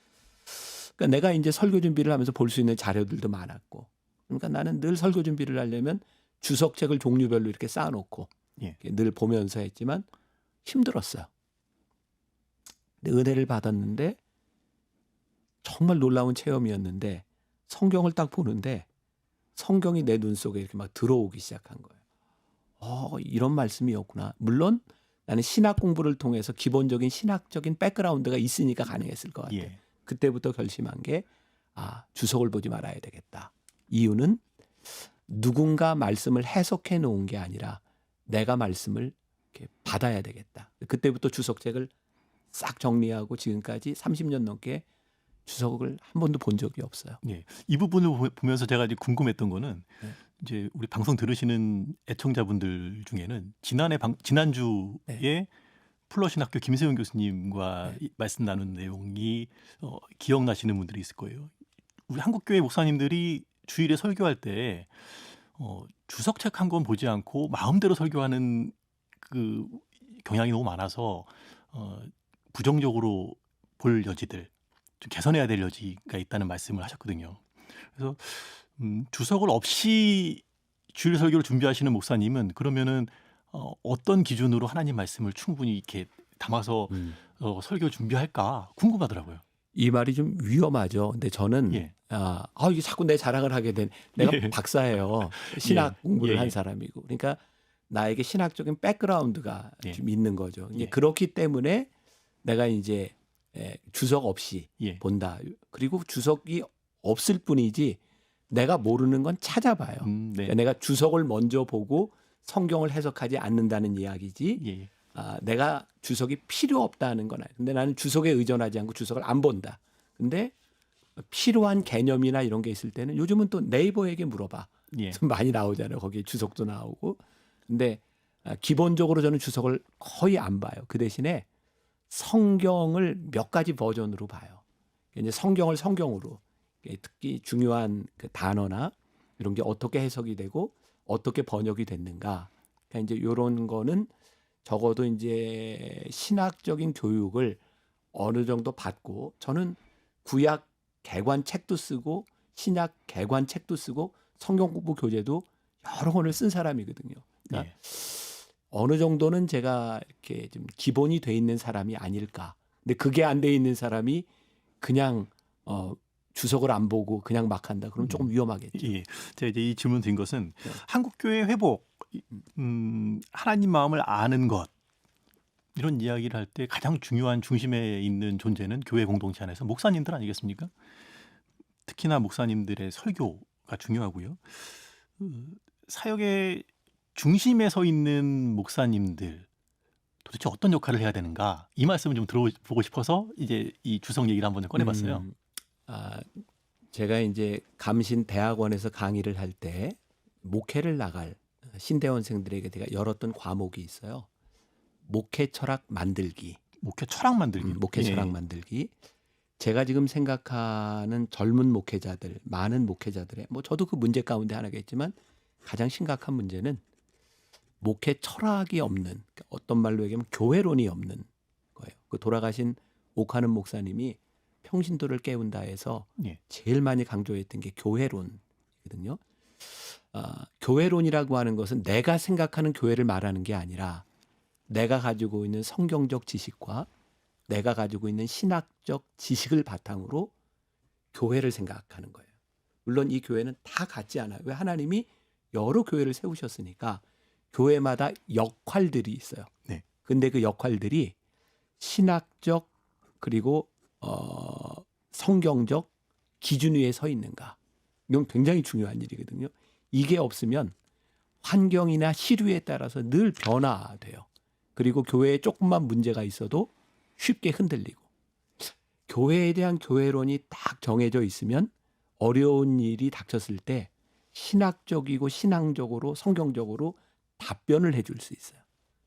그러니까 내가 이제 설교 준비를 하면서 볼 수 있는 자료들도 많았고. 그러니까 나는 늘 설교 준비를 하려면 주석책을 종류별로 이렇게 쌓아놓고 예. 늘 보면서 했지만 힘들었어요. 근데 은혜를 받았는데 정말 놀라운 체험이었는데, 성경을 딱 보는데 성경이 내 눈 속에 이렇게 막 들어오기 시작한 거예요. 이런 말씀이었구나. 물론 나는 신학 공부를 통해서 기본적인 신학적인 백그라운드가 있으니까 가능했을 것 같아요. 예. 그때부터 결심한 게 주석을 보지 말아야 되겠다. 이유는 누군가 말씀을 해석해 놓은 게 아니라 내가 말씀을 이렇게 받아야 되겠다. 그때부터 주석책을 싹 정리하고 지금까지 30년 넘게 주석을 한 번도 본 적이 없어요. 예. 이 부분을 보면서 제가 이제 궁금했던 거는 네. 이제 우리 방송 들으시는 애청자분들 중에는 지난주에 플러신학교 김세훈 교수님과 말씀 나눈 내용이 기억나시는 분들이 있을 거예요. 우리 한국교회 목사님들이 주일에 설교할 때 주석책 한 권 보지 않고 마음대로 설교하는 그 경향이 너무 많아서 부정적으로 볼 여지들, 좀 개선해야 될 여지가 있다는 말씀을 하셨거든요. 그래서 주석을 없이 주일 설교를 준비하시는 목사님은 그러면은 어떤 기준으로 하나님 말씀을 충분히 이렇게 담아서 설교 준비할까 궁금하더라고요. 이 말이 좀 위험하죠. 근데 저는 예. 이게 자꾸 내 자랑을 하게 된, 내가 예. 박사예요. 신학 공부를 예. 한 사람이고. 그러니까 나에게 신학적인 백그라운드가 예. 좀 있는 거죠. 이제 예. 그렇기 때문에 내가 이제 주석 없이 예. 본다. 그리고 주석이 없을 뿐이지 내가 모르는 건 찾아봐요. 네. 그러니까 내가 주석을 먼저 보고 성경을 해석하지 않는다는 이야기지. 예. 내가 주석이 필요 없다는 건 아니에요. 근데 나는 주석에 의존하지 않고 주석을 안 본다. 근데 필요한 개념이나 이런 게 있을 때는 요즘은 또 네이버에게 물어봐. 예. 좀 많이 나오잖아요. 거기에 주석도 나오고. 근데 기본적으로 저는 주석을 거의 안 봐요. 그 대신에 성경을 몇 가지 버전으로 봐요. 이제 성경을 성경으로, 특히 중요한 그 단어나 이런 게 어떻게 해석이 되고 어떻게 번역이 됐는가. 그러니까 이제 이런 거는 적어도 이제 신학적인 교육을 어느 정도 받고, 저는 구약 개관 책도 쓰고 신약 개관 책도 쓰고 성경 공부 교재도 여러 권을 쓴 사람이거든요. 그러니까 예. 어느 정도는 제가 이렇게 좀 기본이 돼 있는 사람이 아닐까. 근데 그게 안 돼 있는 사람이 그냥 주석을 안 보고 그냥 막 한다. 그럼 조금 위험하겠죠. 예. 제가 이제 이 질문 드린 것은 한국교회 회복, 하나님 마음을 아는 것, 이런 이야기를 할 때 가장 중요한 중심에 있는 존재는 교회 공동체 안에서 목사님들 아니겠습니까? 특히나 목사님들의 설교가 중요하고요. 사역의 중심에 서 있는 목사님들 도대체 어떤 역할을 해야 되는가, 이 말씀을 좀 들어보고 싶어서 이제 이 주석 얘기를 한번 꺼내봤어요. 제가 이제 감신 대학원에서 강의를 할 때 목회를 나갈 신대원생들에게 제가 열었던 과목이 있어요. 목회 철학 만들기. 목회 철학 만들기. 목회 철학 만들기. 제가 지금 생각하는 젊은 목회자들, 많은 목회자들의 뭐 저도 그 문제 가운데 하나겠지만 가장 심각한 문제는 목회 철학이 없는, 어떤 말로 얘기하면 교회론이 없는 거예요. 그 돌아가신 오카는 목사님이 평신도를 깨운다 해서 제일 많이 강조했던 게 교회론이거든요. 교회론이라고 하는 것은 내가 생각하는 교회를 말하는 게 아니라 내가 가지고 있는 성경적 지식과 내가 가지고 있는 신학적 지식을 바탕으로 교회를 생각하는 거예요. 물론 이 교회는 다 같지 않아요. 왜? 하나님이 여러 교회를 세우셨으니까 교회마다 역할들이 있어요. 근데 그 역할들이 신학적 그리고 성경적 기준 위에 서 있는가. 이건 굉장히 중요한 일이거든요. 이게 없으면 환경이나 시류에 따라서 늘 변화돼요. 그리고 교회에 조금만 문제가 있어도 쉽게 흔들리고, 교회에 대한 교회론이 딱 정해져 있으면 어려운 일이 닥쳤을 때 신학적이고 신앙적으로 성경적으로 답변을 해줄 수 있어요.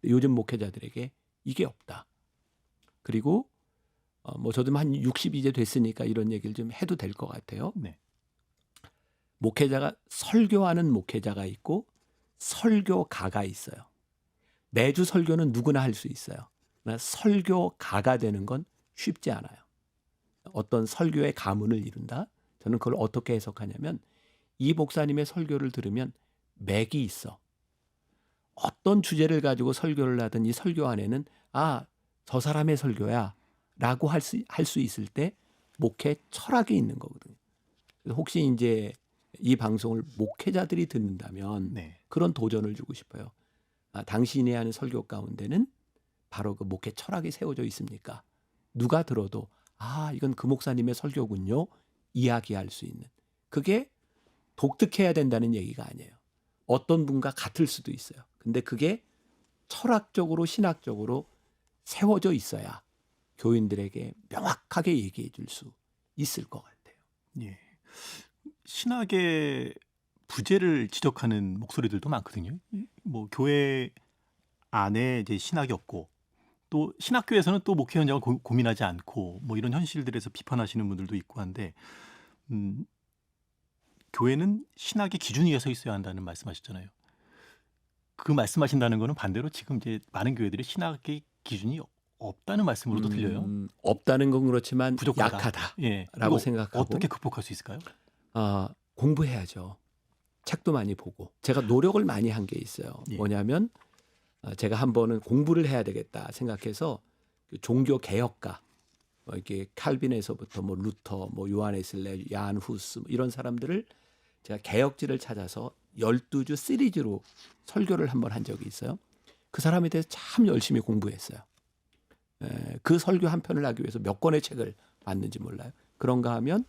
요즘 목회자들에게 이게 없다. 그리고 뭐 저도 한 60 이제 됐으니까 이런 얘기를 좀 해도 될 것 같아요. 목회자가 설교하는 목회자가 있고 설교가가 있어요. 매주 설교는 누구나 할 수 있어요. 그러나 설교가가 되는 건 쉽지 않아요. 어떤 설교의 가문을 이룬다. 저는 그걸 어떻게 해석하냐면 이 목사님의 설교를 들으면 맥이 있어. 어떤 주제를 가지고 설교를 하든 이 설교 안에는 저 사람의 설교야 라고 할 수 있을 때 목회 철학이 있는 거거든요. 그래서 혹시 이제 이 방송을 목회자들이 듣는다면 그런 도전을 주고 싶어요. 당신이 하는 설교 가운데는 바로 그 목회 철학이 세워져 있습니까? 누가 들어도 이건 그 목사님의 설교군요. 이야기할 수 있는. 그게 독특해야 된다는 얘기가 아니에요. 어떤 분과 같을 수도 있어요. 근데 그게 철학적으로 신학적으로 세워져 있어야 교인들에게 명확하게 얘기해 줄 수 있을 것 같아요. 신학의 부재를 지적하는 목소리들도 많거든요. 뭐 교회 안에 이제 신학이 없고 또 신학교에서는 또 목회 현장을 고민하지 않고 뭐 이런 현실들에서 비판하시는 분들도 있고 한데 교회는 신학의 기준 위에 서 있어야 한다는 말씀하셨잖아요. 그 말씀하신다는 거는 반대로 지금 이제 많은 교회들이 신학의 기준이 없다는 말씀으로도 들려요. 없다는 건 그렇지만 부족하다. 약하다라고 생각하고. 어떻게 극복할 수 있을까요? 공부해야죠. 책도 많이 보고. 제가 노력을 많이 한 게 있어요. 뭐냐면 제가 한 번은 공부를 해야 되겠다 생각해서 종교 개혁가, 이렇게 칼빈에서부터 뭐 루터, 뭐 요한 웨슬레, 야한 후스 이런 사람들을 제가 개혁지를 찾아서 12주 시리즈로 설교를 한번 한 적이 있어요. 그 사람에 대해서 참 열심히 공부했어요. 그 설교 한 편을 하기 위해서 몇 권의 책을 봤는지 몰라요. 그런가 하면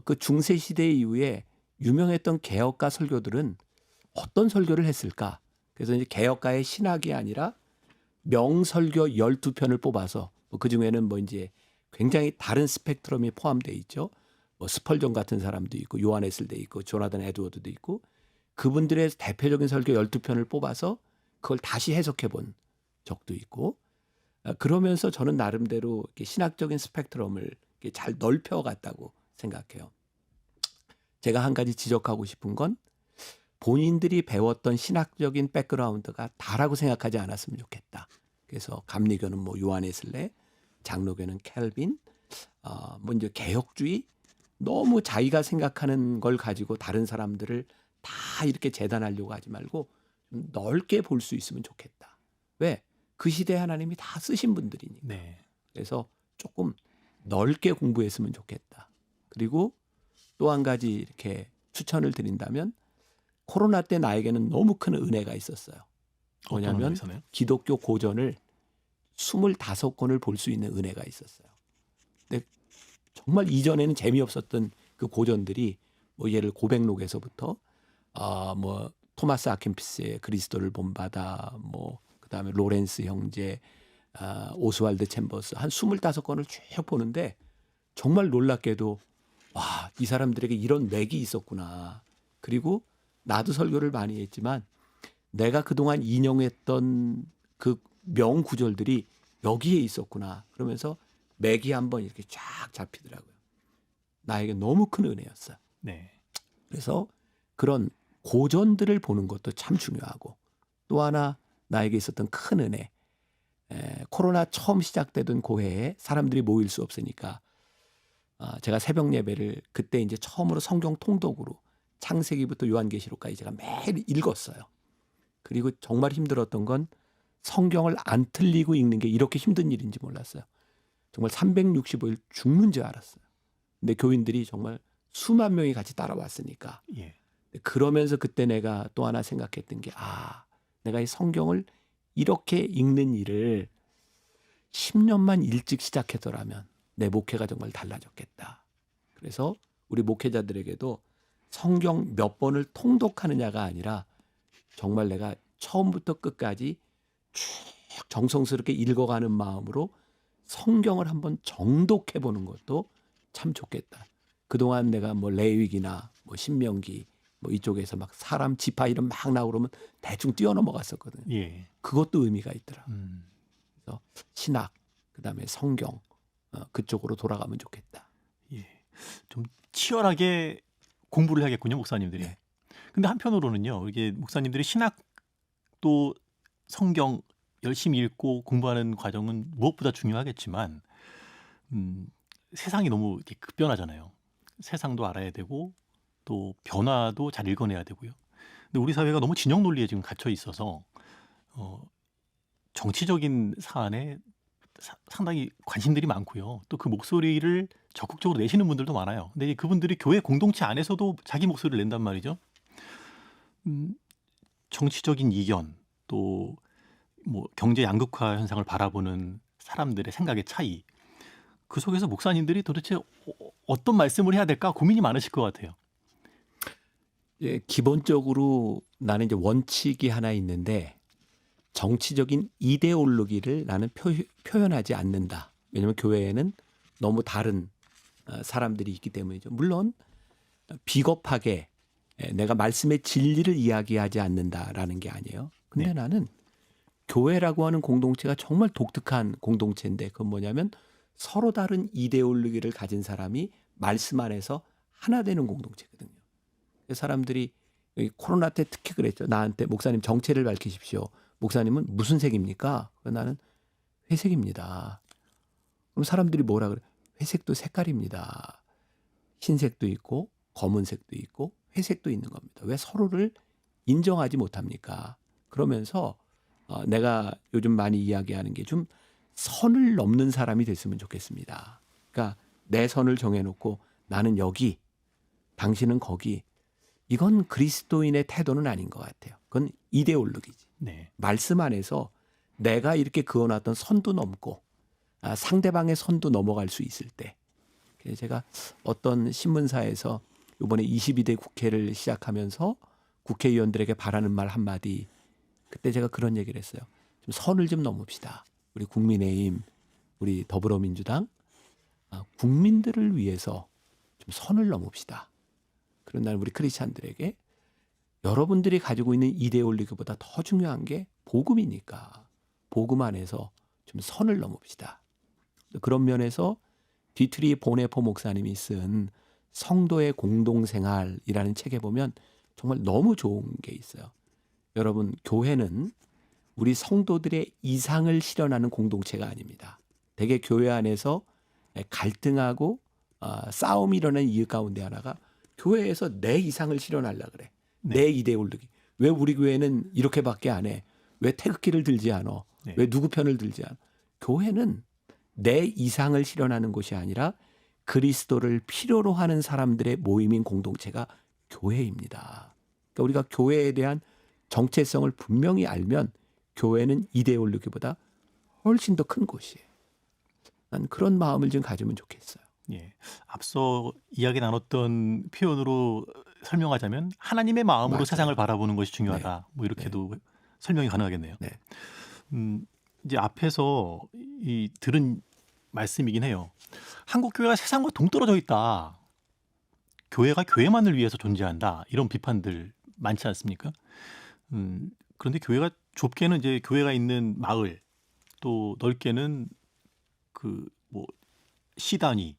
그 중세 시대 이후에 유명했던 개혁가 설교들은 어떤 설교를 했을까? 그래서 이제 개혁가의 신학이 아니라 명설교 12편을 뽑아서 그 중에는 뭐 이제 굉장히 다른 스펙트럼이 포함되어 있죠. 뭐 스펄전 같은 사람도 있고 요한 웨슬레도 있고 조나단 에드워드도 있고 그분들의 대표적인 설교 12편을 뽑아서 그걸 다시 해석해 본 적도 있고 그러면서 저는 나름대로 이렇게 신학적인 스펙트럼을 이렇게 잘 넓혀갔다고 생각해요. 제가 한 가지 지적하고 싶은 건 본인들이 배웠던 신학적인 백그라운드가 다라고 생각하지 않았으면 좋겠다. 그래서 감리교는 뭐 요한 웨슬레, 장로교는 켈빈, 뭐 이제 개혁주의 너무 자기가 생각하는 걸 가지고 다른 사람들을 다 이렇게 재단하려고 하지 말고 좀 넓게 볼 수 있으면 좋겠다. 왜? 그 시대에 하나님이 다 쓰신 분들이니까. 그래서 조금 넓게 공부했으면 좋겠다. 그리고 또 한 가지 이렇게 추천을 드린다면 코로나 때 나에게는 너무 큰 은혜가 있었어요. 뭐냐면 기독교 고전을 25권을 볼 수 있는 은혜가 있었어요. 근데 정말 이전에는 재미없었던 그 고전들이 뭐 예를 고백록에서부터 뭐 토마스 아킨피스의 그리스도를 본받아 뭐 그다음에 로렌스 형제, 오스왈드 챔버스 한 25권을 쭉 보는데 정말 놀랍게도 이 사람들에게 이런 맥이 있었구나. 그리고 나도 설교를 많이 했지만 내가 그동안 인용했던 그 명구절들이 여기에 있었구나. 그러면서 맥이 한번 이렇게 쫙 잡히더라고요. 나에게 너무 큰 은혜였어요. 네. 그래서 그런 고전들을 보는 것도 참 중요하고 또 하나 나에게 있었던 큰 은혜. 코로나 처음 시작되던 고해에 사람들이 모일 수 없으니까 제가 새벽 예배를 그때 이제 처음으로 성경 통독으로 창세기부터 요한계시록까지 제가 매일 읽었어요. 그리고 정말 힘들었던 건 성경을 안 틀리고 읽는 게 이렇게 힘든 일인지 몰랐어요. 정말 365일 죽는 줄 알았어요. 근데 교인들이 정말 수만 명이 같이 따라왔으니까. 예. 그러면서 그때 내가 또 하나 생각했던 게 내가 이 성경을 이렇게 읽는 일을 10년만 일찍 시작했더라면 내 목회가 정말 달라졌겠다. 그래서 우리 목회자들에게도 성경 몇 번을 통독하느냐가 아니라 정말 내가 처음부터 끝까지 쭉 정성스럽게 읽어가는 마음으로 성경을 한번 정독해 보는 것도 참 좋겠다. 그동안 내가 뭐 레위기나 뭐 신명기 뭐 이쪽에서 막 사람 지파 이름 막 나오고 그러면 대충 뛰어넘어갔었거든요. 예. 그것도 의미가 있더라. 그래서 신학, 그다음에 성경 그쪽으로 돌아가면 좋겠다. 예. 좀 치열하게 공부를 해야겠군요, 목사님들이. 네. 근데 한편으로는요, 이게 목사님들이 신학도 성경 열심히 읽고 공부하는 과정은 무엇보다 중요하겠지만, 세상이 너무 이렇게 급변하잖아요. 세상도 알아야 되고, 또 변화도 잘 읽어내야 되고요. 근데 우리 사회가 너무 진영 논리에 지금 갇혀 있어서, 정치적인 사안에 상당히 관심들이 많고요. 또 그 목소리를 적극적으로 내시는 분들도 많아요. 근데 그분들이 교회 공동체 안에서도 자기 목소리를 낸단 말이죠. 정치적인 이견, 또 뭐 경제 양극화 현상을 바라보는 사람들의 생각의 차이, 그 속에서 목사님들이 도대체 어떤 말씀을 해야 될까 고민이 많으실 것 같아요. 예, 기본적으로 나는 이제 원칙이 하나 있는데 정치적인 이데올로기를 나는 표현하지 않는다. 왜냐하면 교회에는 너무 다른 사람들이 있기 때문이죠. 물론 비겁하게 내가 말씀의 진리를 이야기하지 않는다라는 게 아니에요. 근데 네. 나는 교회라고 하는 공동체가 정말 독특한 공동체인데 그건 뭐냐면 서로 다른 이데올로기를 가진 사람이 말씀 안에서 하나 되는 공동체거든요. 사람들이 코로나 때 특히 그랬죠. 나한테 목사님 정체를 밝히십시오. 목사님은 무슨 색입니까? 나는 회색입니다. 그럼 사람들이 뭐라 그래? 회색도 색깔입니다. 흰색도 있고 검은색도 있고 회색도 있는 겁니다. 왜 서로를 인정하지 못합니까? 그러면서 내가 요즘 많이 이야기하는 게 좀 선을 넘는 사람이 됐으면 좋겠습니다. 그러니까 내 선을 정해놓고 나는 여기, 당신은 거기. 이건 그리스도인의 태도는 아닌 것 같아요. 그건 이데올로기지. 네. 말씀 안에서 내가 이렇게 그어놨던 선도 넘고 상대방의 선도 넘어갈 수 있을 때. 그래서 제가 어떤 신문사에서 이번에 22대 국회를 시작하면서 국회의원들에게 바라는 말 한마디, 그때 제가 그런 얘기를 했어요. 좀 선을 좀 넘읍시다. 우리 국민의힘, 우리 더불어민주당, 국민들을 위해서 좀 선을 넘읍시다. 그런 날 우리 크리스찬들에게 여러분들이 가지고 있는 이데올로기보다 더 중요한 게 복음이니까 복음 안에서 좀 선을 넘읍시다. 그런 면에서 뒤트리 보네포 목사님이 쓴 성도의 공동생활이라는 책에 보면 정말 너무 좋은 게 있어요. 여러분, 교회는 우리 성도들의 이상을 실현하는 공동체가 아닙니다. 대개 교회 안에서 갈등하고 싸움이 일어나는 이유 가운데 하나가 교회에서 내 이상을 실현하려고 그래. 네. 내 이데올로기. 왜 우리 교회는 이렇게밖에 안 해? 왜 태극기를 들지 않아? 네. 왜 누구 편을 들지 않아? 교회는 내 이상을 실현하는 곳이 아니라 그리스도를 필요로 하는 사람들의 모임인 공동체가 교회입니다. 그러니까 우리가 교회에 대한 정체성을 분명히 알면 교회는 이데올로기보다 훨씬 더 큰 곳이에요. 난 그런 마음을 좀 가지면 좋겠어요. 예. 앞서 이야기 나눴던 표현으로 설명하자면 하나님의 마음으로 맞아요. 세상을 바라보는 것이 중요하다. 뭐 이렇게도 설명이 가능하겠네요. 네. 이제 앞에서 이 들은 말씀이긴 해요. 한국 교회가 세상과 동떨어져 있다. 교회가 교회만을 위해서 존재한다. 이런 비판들 많지 않습니까? 그런데 교회가 좁게는 이제 교회가 있는 마을, 또 넓게는 그 뭐 시단위,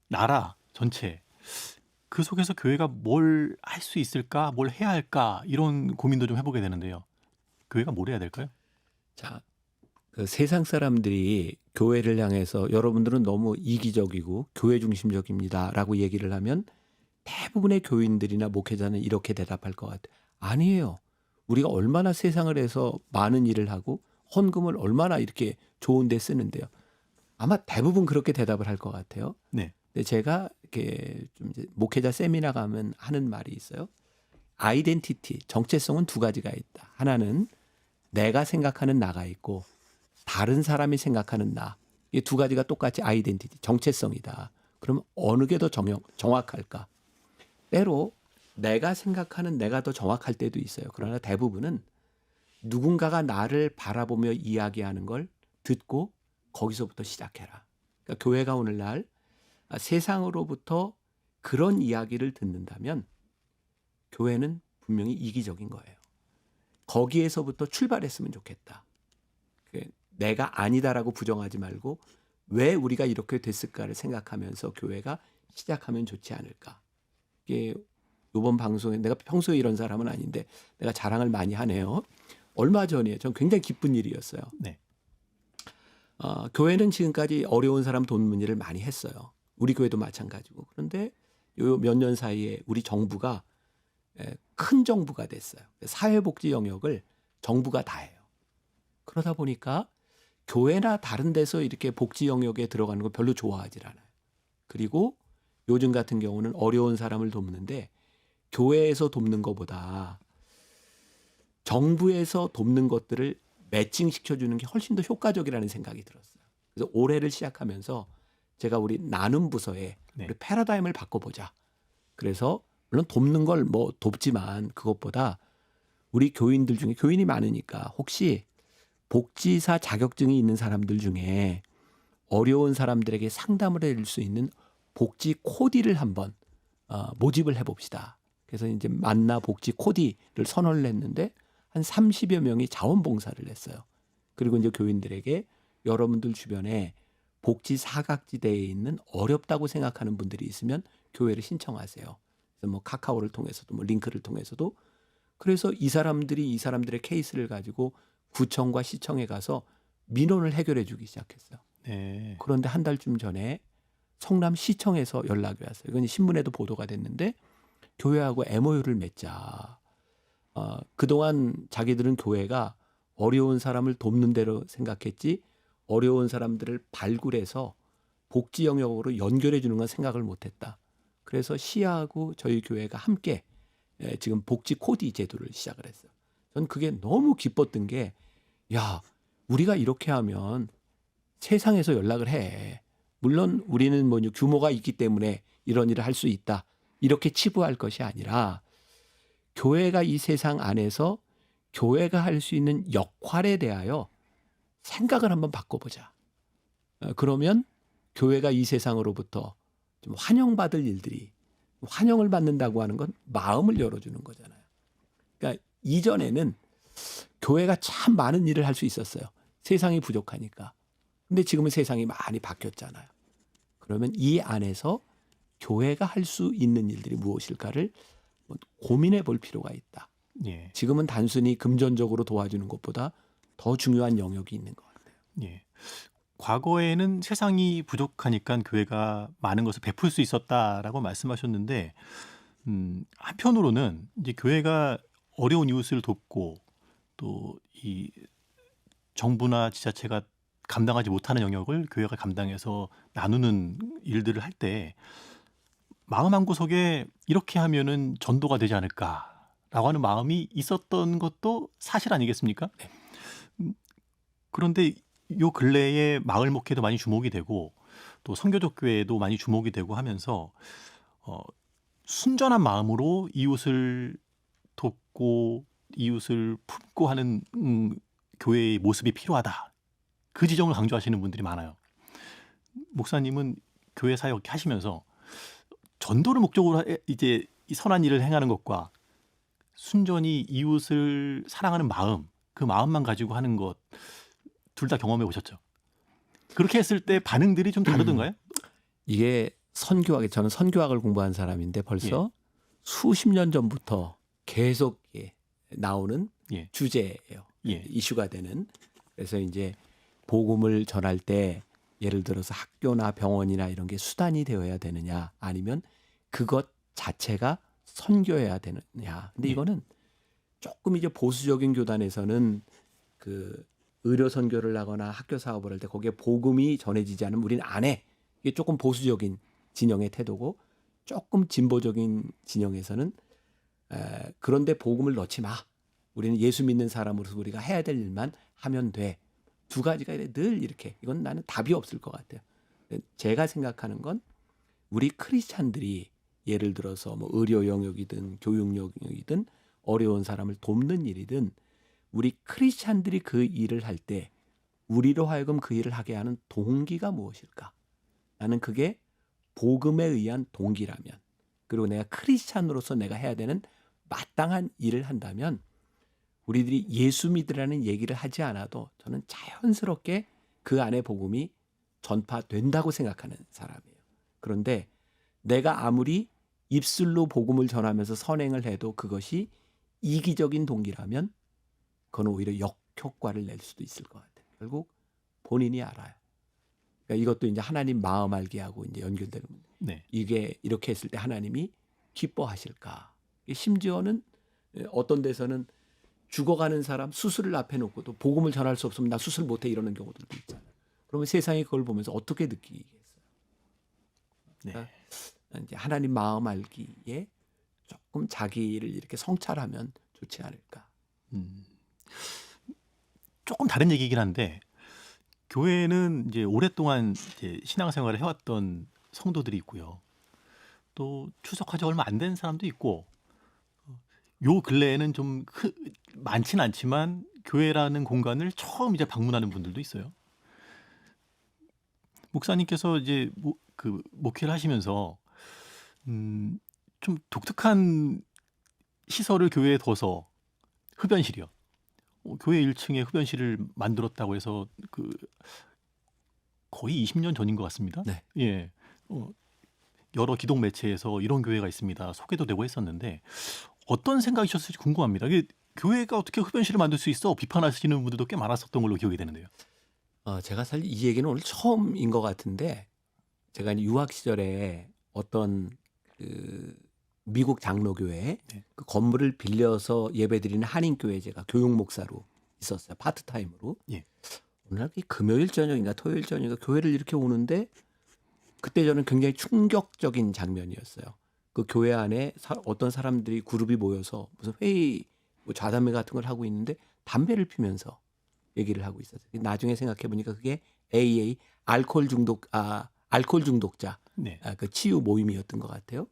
나라 전체, 그 속에서 교회가 뭘 할 수 있을까, 뭘 해야 할까, 이런 고민도 좀 해보게 되는데요. 교회가 뭘 해야 될까요? 자, 그 세상 사람들이 교회를 향해서 여러분들은 너무 이기적이고 교회 중심적입니다라고 얘기를 하면 대부분의 교인들이나 목회자는 이렇게 대답할 것 같아요. 아니에요. 우리가 얼마나 세상을 해서 많은 일을 하고 헌금을 얼마나 이렇게 좋은 데 쓰는데요. 아마 대부분 그렇게 대답을 할 것 같아요. 네. 근데 제가 이렇게 좀 이제 목회자 세미나 가면 하는 말이 있어요. 아이덴티티, 정체성은 두 가지가 있다. 하나는 내가 생각하는 나가 있고 다른 사람이 생각하는 나. 이 두 가지가 똑같이 아이덴티티, 정체성이다. 그럼 어느 게 더 정확할까? 때로 내가 생각하는 내가 더 정확할 때도 있어요. 그러나 대부분은 누군가가 나를 바라보며 이야기하는 걸 듣고 거기서부터 시작해라. 그러니까 교회가 오늘날 세상으로부터 그런 이야기를 듣는다면 교회는 분명히 이기적인 거예요. 거기에서부터 출발했으면 좋겠다. 내가 아니다라고 부정하지 말고 왜 우리가 이렇게 됐을까를 생각하면서 교회가 시작하면 좋지 않을까. 이게 이번 방송에 내가 평소에 이런 사람은 아닌데 내가 자랑을 많이 하네요. 얼마 전에 전 굉장히 기쁜 일이었어요. 네. 교회는 지금까지 어려운 사람 돕는 일을 많이 했어요. 우리 교회도 마찬가지고. 그런데 요 몇 년 사이에 우리 정부가 큰 정부가 됐어요. 사회복지 영역을 정부가 다 해요. 그러다 보니까 교회나 다른 데서 이렇게 복지 영역에 들어가는 거 별로 좋아하질 않아요. 그리고 요즘 같은 경우는 어려운 사람을 돕는데 교회에서 돕는 것보다 정부에서 돕는 것들을 매칭시켜주는 게 훨씬 더 효과적이라는 생각이 들었어요. 그래서 올해를 시작하면서 제가 우리 나눔 부서에 네. 우리 패러다임을 바꿔보자. 그래서 물론 돕는 걸 뭐 돕지만 그것보다 우리 교인들 중에 교인이 많으니까 혹시 복지사 자격증이 있는 사람들 중에 어려운 사람들에게 상담을 해줄 수 있는 복지 코디를 한번 모집을 해봅시다. 그래서 이제 만나 복지 코디를 선언을 했는데 한 30여 명이 자원봉사를 했어요. 그리고 이제 교인들에게 여러분들 주변에 복지 사각지대에 있는 어렵다고 생각하는 분들이 있으면 교회를 신청하세요. 그래서 뭐 카카오를 통해서도 뭐 링크를 통해서도 그래서 이 사람들의 케이스를 가지고 구청과 시청에 가서 민원을 해결해 주기 시작했어요. 네. 그런데 한 달쯤 전에 성남시청에서 연락이 왔어요. 이건 신문에도 보도가 됐는데 교회하고 MOU를 맺자. 그동안 자기들은 교회가 어려운 사람을 돕는 대로 생각했지 어려운 사람들을 발굴해서 복지 영역으로 연결해 주는 건 생각을 못했다. 그래서 시하고 저희 교회가 함께 지금 복지 코디 제도를 시작을 했어요. 전 그게 너무 기뻤던 게 야, 우리가 이렇게 하면 세상에서 연락을 해. 물론 우리는 뭐 규모가 있기 때문에 이런 일을 할 수 있다. 이렇게 치부할 것이 아니라 교회가 이 세상 안에서 교회가 할 수 있는 역할에 대하여 생각을 한번 바꿔보자. 그러면 교회가 이 세상으로부터 좀 환영받을 일들이 환영을 받는다고 하는 건 마음을 열어주는 거잖아요. 그러니까 이전에는 교회가 참 많은 일을 할 수 있었어요. 세상이 부족하니까. 근데 지금은 세상이 많이 바뀌었잖아요. 그러면 이 안에서 교회가 할 수 있는 일들이 무엇일까를 고민해 볼 필요가 있다. 예. 지금은 단순히 금전적으로 도와주는 것보다 더 중요한 영역이 있는 것 같아요. 예. 과거에는 세상이 부족하니까 교회가 많은 것을 베풀 수 있었다라고 말씀하셨는데, 한편으로는 이제 교회가 어려운 이웃을 돕고 또 이 정부나 지자체가 감당하지 못하는 영역을 교회가 감당해서 나누는 일들을 할 때 마음 한구석에 이렇게 하면은 전도가 되지 않을까라고 하는 마음이 있었던 것도 사실 아니겠습니까? 네. 그런데 요 근래에 마을 목회도 많이 주목이 되고 또 선교적 교회도 많이 주목이 되고 하면서 순전한 마음으로 이웃을 돕고 이웃을 품고 하는 교회의 모습이 필요하다. 그 지점을 강조하시는 분들이 많아요. 목사님은 교회 사역 하시면서 전도를 목적으로 이제 이 선한 일을 행하는 것과 순전히 이웃을 사랑하는 마음, 그 마음만 가지고 하는 것 둘 다 경험해 보셨죠? 그렇게 했을 때 반응들이 좀 다르던가요? 이게 저는 선교학을 공부한 사람인데 예. 벌써 수십 년 전부터 계속 나오는 예. 주제예요. 예. 이슈가 되는. 그래서 이제 복음을 전할 때 예를 들어서 학교나 병원이나 이런 게 수단이 되어야 되느냐, 아니면 그것 자체가 선교해야 되느냐. 근데 예. 이거는 조금 이제 보수적인 교단에서는 그 의료 선교를 하거나 학교 사업을 할 때 거기에 복음이 전해지지 않으면 우리는 안 해. 이게 조금 보수적인 진영의 태도고, 조금 진보적인 진영에서는 그런데 복음을 넣지 마. 우리는 예수 믿는 사람으로서 우리가 해야 될 일만 하면 돼. 두 가지가 늘 이렇게. 이건 나는 답이 없을 것 같아요. 제가 생각하는 건 우리 크리스찬들이 예를 들어서 뭐 의료 영역이든 교육 영역이든 어려운 사람을 돕는 일이든 우리 크리스찬들이 그 일을 할 때 우리로 하여금 그 일을 하게 하는 동기가 무엇일까? 나는 그게 복음에 의한 동기라면, 그리고 내가 크리스찬으로서 내가 해야 되는 마땅한 일을 한다면 우리들이 예수 믿으라는 얘기를 하지 않아도 저는 자연스럽게 그 안에 복음이 전파된다고 생각하는 사람이에요. 그런데 내가 아무리 입술로 복음을 전하면서 선행을 해도 그것이 이기적인 동기라면 그건 오히려 역효과를 낼 수도 있을 것 같아요. 결국 본인이 알아요. 그러니까 이것도 이제 하나님 마음 알게 하고 이제 연결되는 문제. 네. 이게 이렇게 했을 때 하나님이 기뻐하실까? 심지어는 어떤 데서는 죽어가는 사람 수술을 앞에 놓고도 복음을 전할 수 없으면 나 수술 못해 이러는 경우들도 있잖아요. 그러면 세상이 그걸 보면서 어떻게 느끼겠어요? 그러니까 이제 하나님 마음 알기에 조금 자기를 이렇게 성찰하면 좋지 않을까. 조금 다른 얘기긴 한데 교회는 이제 오랫동안 이제 신앙생활을 해왔던 성도들이 있고요. 또 출석한 지 얼마 안 된 사람도 있고, 요 근래에는 좀 많진 않지만 교회라는 공간을 처음 이제 방문하는 분들도 있어요. 목사님께서 이제 목회를 하시면서 좀 독특한 시설을 교회에 둬서 흡연실이요. 교회 1층에 흡연실을 만들었다고 해서 거의 20년 전인 것 같습니다. 네. 예. 여러 기독 매체에서 이런 교회가 있습니다. 소개도 되고 했었는데 어떤 생각이셨을지 궁금합니다. 이게 교회가 어떻게 흡연실을 만들 수 있어? 비판하시는 분들도 꽤 많았었던 걸로 기억이 되는데요. 제가 사실 이 얘기는 오늘 처음인 것 같은데, 제가 유학 시절에 어떤 미국 장로교회 네. 그 건물을 빌려서 예배드리는 한인교회 제가 교육 목사로 있었어요. 파트타임으로. 예. 어느 날 금요일 저녁인가 토요일 저녁인가 교회를 이렇게 오는데 그때 저는 굉장히 충격적인 장면이었어요. 그 교회 안에 어떤 사람들이 그룹이 모여서 무슨 회의, 뭐 좌담회 같은 걸 하고 있는데 담배를 피면서 얘기를 하고 있었어요. 나중에 생각해 보니까 그게 AA 알코올 중독자 네. 그 치유 모임이었던 것 같아요.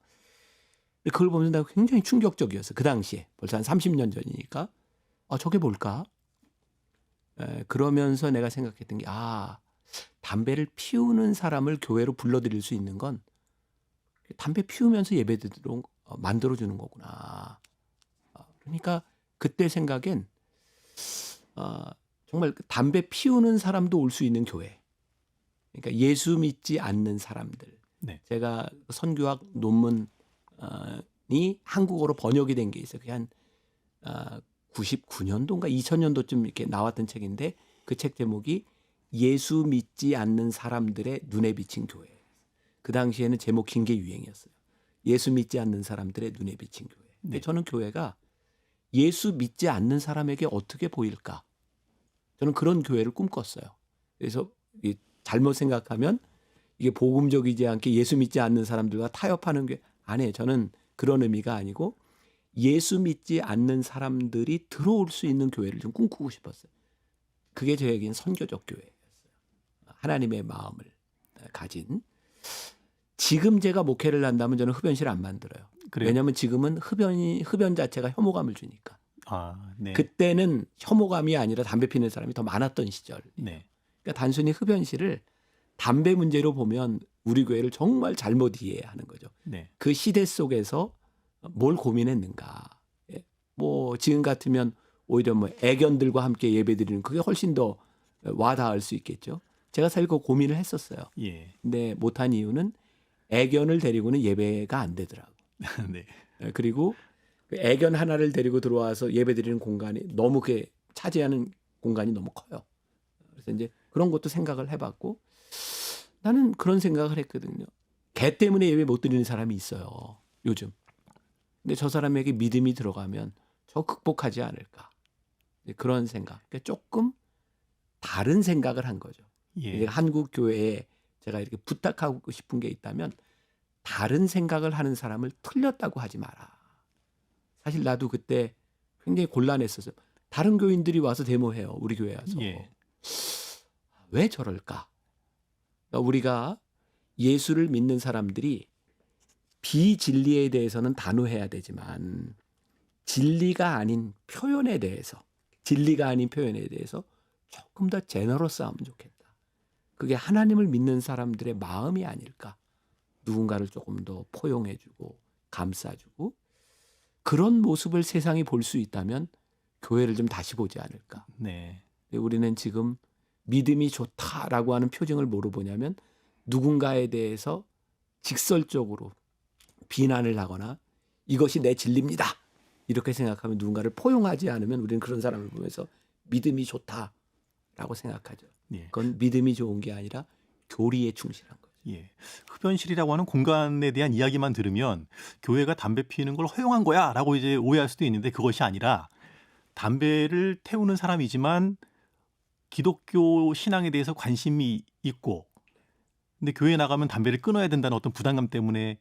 그걸 보면서 내가 굉장히 충격적이었어요. 그 당시에 벌써 한 30년 전이니까 저게 뭘까? 그러면서 내가 생각했던 게 담배를 피우는 사람을 교회로 불러들일 수 있는 건 담배 피우면서 예배드리도록 만들어주는 거구나. 그러니까 그때 생각엔 정말 담배 피우는 사람도 올 수 있는 교회. 그러니까 예수 믿지 않는 사람들. 네. 제가 선교학 논문이 한국어로 번역이 된 게 있어요. 그게 한 99년도인가 2000년도쯤 이렇게 나왔던 책인데 그 책 제목이 예수 믿지 않는 사람들의 눈에 비친 교회. 그 당시에는 제목 긴 게 유행이었어요. 예수 믿지 않는 사람들의 눈에 비친 교회. 근데 네. 저는 교회가 예수 믿지 않는 사람에게 어떻게 보일까? 저는 그런 교회를 꿈꿨어요. 그래서 잘못 생각하면 이게 복음적이지 않게 예수 믿지 않는 사람들과 타협하는 게 아니에요. 저는 그런 의미가 아니고 예수 믿지 않는 사람들이 들어올 수 있는 교회를 좀 꿈꾸고 싶었어요. 그게 저에겐 선교적 교회였어요. 하나님의 마음을 가진. 지금 제가 목회를 한다면 저는 흡연실을 안 만들어요. 그래요? 왜냐하면 지금은 흡연 자체가 혐오감을 주니까. 네. 그때는 혐오감이 아니라 담배 피는 사람이 더 많았던 시절. 네. 그러니까 단순히 흡연실을 담배 문제로 보면 우리 교회를 정말 잘못 이해하는 거죠. 네. 그 시대 속에서 뭘 고민했는가. 뭐 지금 같으면 오히려 뭐 애견들과 함께 예배드리는 그게 훨씬 더 와닿을 수 있겠죠. 제가 사실 그 고민을 했었어요. 예. 근데 못한 이유는 애견을 데리고는 예배가 안 되더라고. 네. 그리고 그 애견 하나를 데리고 들어와서 예배드리는 공간이 너무 그게 차지하는 공간이 너무 커요. 그래서 이제 그런 것도 생각을 해봤고 나는 그런 생각을 했거든요. 개 때문에 예배 못 드리는 사람이 있어요. 요즘. 근데 저 사람에게 믿음이 들어가면 저 극복하지 않을까. 그런 생각. 그러니까 조금 다른 생각을 한 거죠. 예. 한국 교회에 제가 이렇게 부탁하고 싶은 게 있다면 다른 생각을 하는 사람을 틀렸다고 하지 마라. 사실 나도 그때 굉장히 곤란했었어요. 다른 교인들이 와서 데모해요. 우리 교회 와서. 예. 왜 저럴까? 그러니까 우리가 예수를 믿는 사람들이 비진리에 대해서는 단호해야 되지만 진리가 아닌 표현에 대해서 조금 더 제너러스하면 좋겠다. 그게 하나님을 믿는 사람들의 마음이 아닐까. 누군가를 조금 더 포용해주고 감싸주고 그런 모습을 세상이 볼 수 있다면 교회를 좀 다시 보지 않을까. 네. 우리는 지금 믿음이 좋다라고 하는 표징을 뭐로 보냐면 누군가에 대해서 직설적으로 비난을 하거나 이것이 내 진리입니다. 이렇게 생각하면 누군가를 포용하지 않으면 우리는 그런 사람을 보면서 믿음이 좋다라고 생각하죠. 예. 그건 믿음이 좋은 게 아니라 교리에 충실한 거죠. 예. 흡연실이라고 하는 공간에 대한 이야기만 들으면 교회가 담배 피우는 걸 허용한 거야라고 이제 오해할 수도 있는데 그것이 아니라 담배를 태우는 사람이지만 기독교 신앙에 대해서 관심이 있고 근데 교회에 나가면 담배를 끊어야 된다는 어떤 부담감 때문에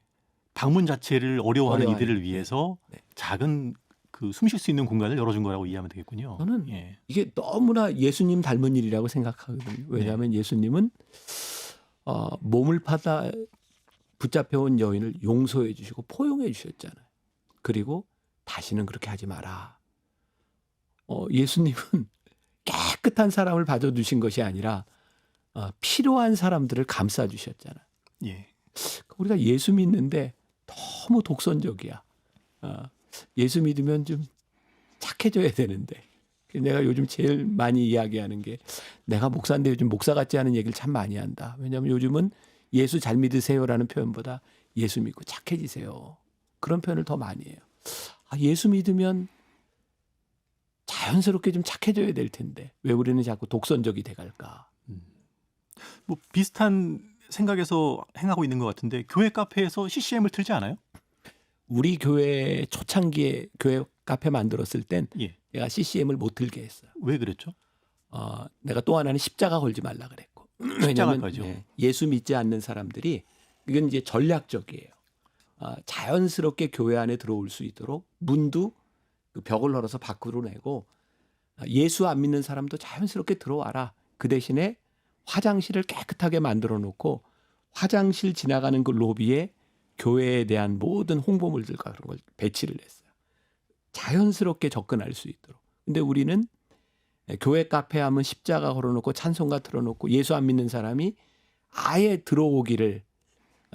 방문 자체를 어려워하는 어려워하는, 이들을 위해서 네. 작은 그 숨 쉴 수 있는 공간을 열어준 거라고 이해하면 되겠군요. 저는 예. 이게 너무나 예수님 닮은 일이라고 생각하거든요. 왜냐하면 예수님은 몸을 파다 붙잡혀온 여인을 용서해 주시고 포용해 주셨잖아요. 그리고 다시는 그렇게 하지 마라. 예수님은 깨끗한 사람을 봐주신 것이 아니라 필요한 사람들을 감싸 주셨잖아요. 예. 우리가 예수 믿는데 너무 독선적이야. 예수 믿으면 좀 착해져야 되는데. 내가 요즘 제일 많이 이야기하는 게 내가 목사인데 요즘 목사 같지 않은 얘기를 참 많이 한다. 왜냐하면 요즘은 예수 잘 믿으세요라는 표현보다 예수 믿고 착해지세요. 그런 표현을 더 많이 해요. 예수 믿으면 자연스럽게 좀 착해져야 될 텐데 왜 우리는 자꾸 독선적이 돼갈까? 뭐 비슷한 생각에서 행하고 있는 것 같은데 교회 카페에서 CCM을 틀지 않아요? 우리 교회 초창기에 교회 카페 만들었을 땐 예. 내가 CCM을 못 들게 했어요. 왜 그랬죠? 내가 또 하나는 십자가 걸지 말라 그랬고. 십자가까지요? 왜냐하면 예수 믿지 않는 사람들이 이건 이제 전략적이에요. 자연스럽게 교회 안에 들어올 수 있도록 문도 그 벽을 열어서 밖으로 내고 예수 안 믿는 사람도 자연스럽게 들어와라. 그 대신에 화장실을 깨끗하게 만들어 놓고 화장실 지나가는 그 로비에 교회에 대한 모든 홍보물들과 그런 걸 배치를 했어요. 자연스럽게 접근할 수 있도록. 근데 우리는 교회 카페 하면 십자가 걸어놓고 찬송가 틀어놓고 예수 안 믿는 사람이 아예 들어오기를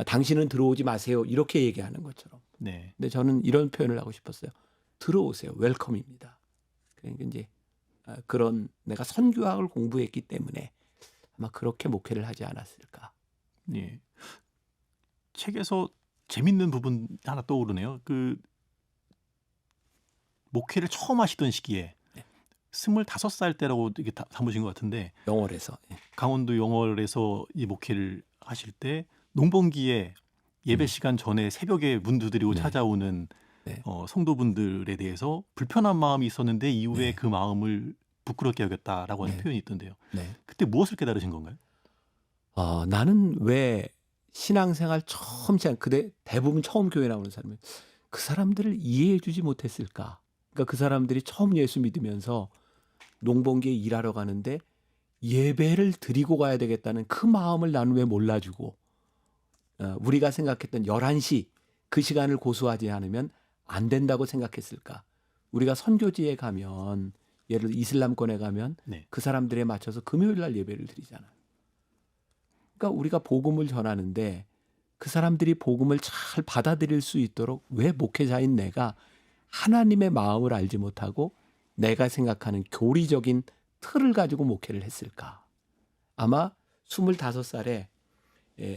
당신은 들어오지 마세요. 이렇게 얘기하는 것처럼. 네. 근데 저는 이런 표현을 하고 싶었어요. 들어오세요. 웰컴입니다. 그러니까 이제 그런 내가 선교학을 공부했기 때문에 아마 그렇게 목회를 하지 않았을까. 예. 책에서 재밌는 부분 하나 떠오르네요. 그 목회를 처음 하시던 시기에 25살 때라고 이게 담으신 것 같은데 영월에서. 강원도 영월에서 이 목회를 하실 때 농번기에 예배 시간 전에 새벽에 문 두드리고 네. 찾아오는 네. 성도분들에 대해서 불편한 마음이 있었는데 이후에 네. 그 마음을 부끄럽게 여겼다라고 하는 네. 표현이 있던데요. 네. 그때 무엇을 깨달으신 건가요? 나는 왜 신앙생활 처음 시작 그대 대부분 처음 교회 나오는 사람은 그 사람들을 이해해주지 못했을까? 그러니까 그 사람들이 처음 예수 믿으면서 농번기에 일하러 가는데 예배를 드리고 가야 되겠다는 그 마음을 나는 왜 몰라주고 우리가 생각했던 11시 그 시간을 고수하지 않으면 안 된다고 생각했을까? 우리가 선교지에 가면 예를 들어 이슬람권에 가면 네. 그 사람들에 맞춰서 금요일 날 예배를 드리잖아요. 그러니까 우리가 복음을 전하는데 그 사람들이 복음을 잘 받아들일 수 있도록 왜 목회자인 내가 하나님의 마음을 알지 못하고 내가 생각하는 교리적인 틀을 가지고 목회를 했을까? 아마 25살에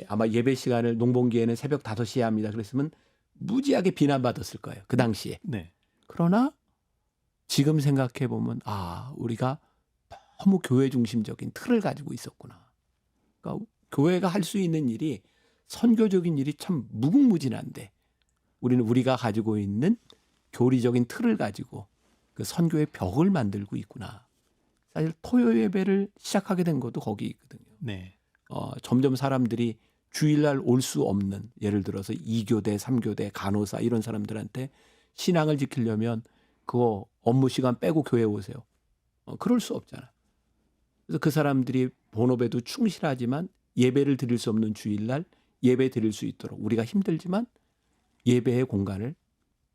아마 예배 시간을 농번기에는 새벽 5시에 합니다. 그랬으면 무지하게 비난받았을 거예요. 그 당시에. 네. 그러나 지금 생각해 보면 우리가 너무 교회 중심적인 틀을 가지고 있었구나. 그러니까 교회가 할 수 있는 일이 선교적인 일이 참 무궁무진한데 우리는 우리가 가지고 있는 교리적인 틀을 가지고 그 선교의 벽을 만들고 있구나. 사실 토요 예배를 시작하게 된 것도 거기 있거든요. 네. 점점 사람들이 주일날 올 수 없는 예를 들어서 2교대, 3교대, 간호사 이런 사람들한테 신앙을 지키려면 그거 업무 시간 빼고 교회 오세요. 그럴 수 없잖아. 그래서 그 사람들이 본업에도 충실하지만 예배를 드릴 수 없는 주일날 예배 드릴 수 있도록 우리가 힘들지만 예배의 공간을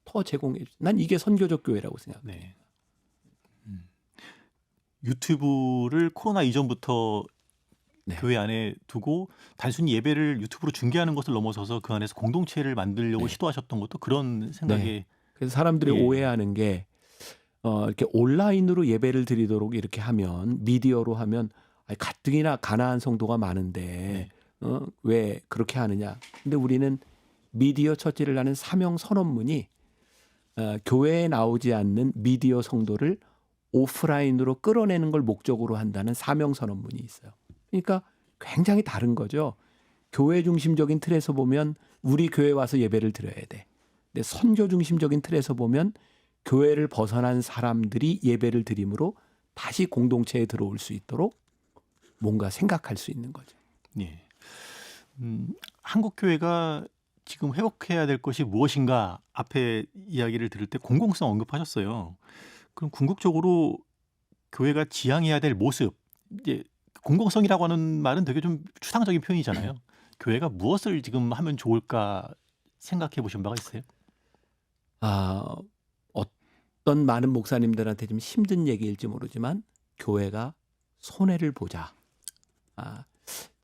더 제공해 주죠. 난 이게 선교적 교회라고 생각해요. 네. 유튜브를 코로나 이전부터 네. 교회 안에 두고 단순히 예배를 유튜브로 중계하는 것을 넘어서서 그 안에서 공동체를 만들려고 네. 시도하셨던 것도 그런 생각에 네. 그래서 사람들이 예. 오해하는 게 이렇게 온라인으로 예배를 드리도록 이렇게 하면 미디어로 하면 가뜩이나 가난한 성도가 많은데 왜 그렇게 하느냐. 근데 우리는 미디어 처치를 하는 사명 선언문이 교회에 나오지 않는 미디어 성도를 오프라인으로 끌어내는 걸 목적으로 한다는 사명 선언문이 있어요. 그러니까 굉장히 다른 거죠. 교회 중심적인 틀에서 보면 우리 교회 와서 예배를 드려야 돼. 근데 선교 중심적인 틀에서 보면 교회를 벗어난 사람들이 예배를 드림으로 다시 공동체에 들어올 수 있도록 뭔가 생각할 수 있는 거죠. 예. 한국 교회가 지금 회복해야 될 것이 무엇인가 앞에 이야기를 들을 때 공공성 언급하셨어요. 그럼 궁극적으로 교회가 지향해야 될 모습, 이제 공공성이라고 하는 말은 되게 좀 추상적인 표현이잖아요. 교회가 무엇을 지금 하면 좋을까 생각해 보신 바가 있어요? 어떤 많은 목사님들한테 좀 힘든 얘기일지 모르지만 교회가 손해를 보자.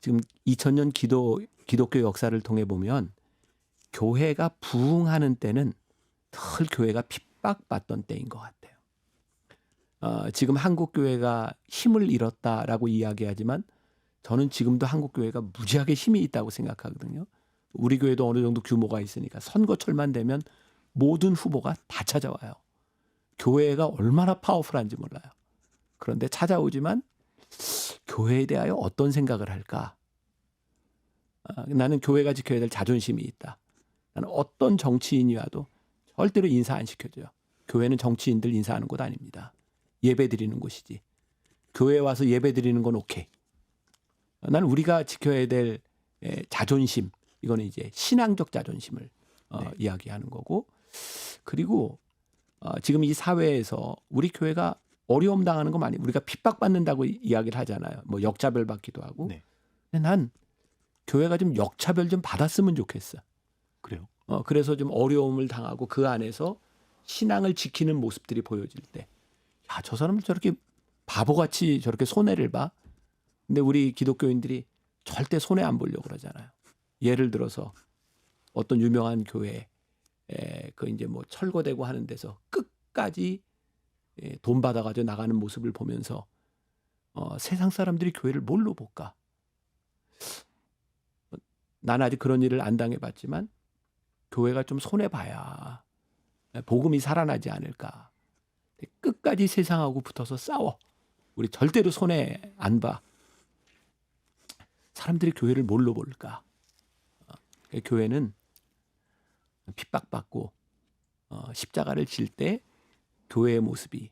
지금 2000년 기독교 역사를 통해 보면 교회가 부흥하는 때는 늘 교회가 핍박받던 때인 것 같아요. 지금 한국 교회가 힘을 잃었다라고 이야기하지만 저는 지금도 한국 교회가 무지하게 힘이 있다고 생각하거든요. 우리 교회도 어느 정도 규모가 있으니까 선거철만 되면 모든 후보가 다 찾아와요. 교회가 얼마나 파워풀한지 몰라요. 그런데 찾아오지만 교회에 대하여 어떤 생각을 할까? 나는 교회가 지켜야 될 자존심이 있다. 나는 어떤 정치인이 와도 절대로 인사 안 시켜줘요. 교회는 정치인들 인사하는 곳 아닙니다. 예배 드리는 곳이지. 교회 와서 예배 드리는 건 오케이. 나는 우리가 지켜야 될 자존심, 이거는 이제 신앙적 자존심을 이야기하는 거고, 그리고 지금 이 사회에서 우리 교회가 어려움 당하는 거 많이, 우리가 핍박받는다고 이야기를 하잖아요. 뭐 역차별 받기도 하고. 네. 근데 난 교회가 좀 역차별 좀 받았으면 좋겠어. 그래요. 그래서 좀 어려움을 당하고 그 안에서 신앙을 지키는 모습들이 보여질 때, 야, 저 사람들 저렇게 바보같이 저렇게 손해를 봐. 근데 우리 기독교인들이 절대 손해 안 보려고 그러잖아요. 예를 들어서 어떤 유명한 교회 그 이제 뭐 철거되고 하는 데서 끝까지 돈 받아가지고 나가는 모습을 보면서 세상 사람들이 교회를 뭘로 볼까? 난 아직 그런 일을 안 당해봤지만 교회가 좀 손해 봐야 복음이 살아나지 않을까? 끝까지 세상하고 붙어서 싸워. 우리 절대로 손해 안 봐. 사람들이 교회를 뭘로 볼까? 교회는 핍박받고 십자가를 질 때 교회의 모습이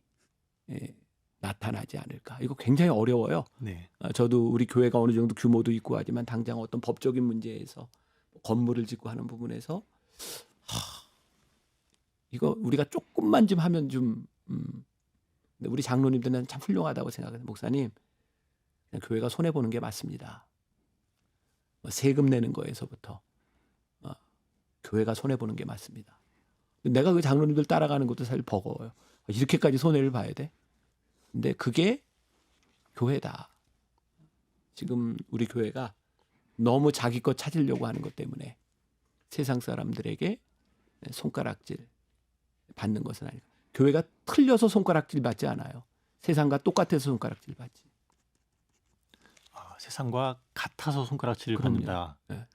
나타나지 않을까? 이거 굉장히 어려워요. 네. 저도 우리 교회가 어느 정도 규모도 있고 하지만 당장 어떤 법적인 문제에서 건물을 짓고 하는 부분에서 이거 우리가 조금만 좀 하면 좀 근데 우리 장로님들은 참 훌륭하다고 생각해요. 목사님, 그냥 교회가 손해 보는 게 맞습니다. 세금 내는 거에서부터 교회가 손해 보는 게 맞습니다. 내가 그 장로님들 따라가는 것도 사실 버거워요. 이렇게까지 손해를 봐야 돼? 근데 그게 교회다. 지금 우리 교회가 너무 자기 것 찾으려고 하는 것 때문에 세상 사람들에게 손가락질 받는 것은 아니고 교회가 틀려서 손가락질 받지 않아요. 세상과 똑같아서 손가락질 받지. 세상과 같아서 손가락질을 그럼요. 받는다. 네.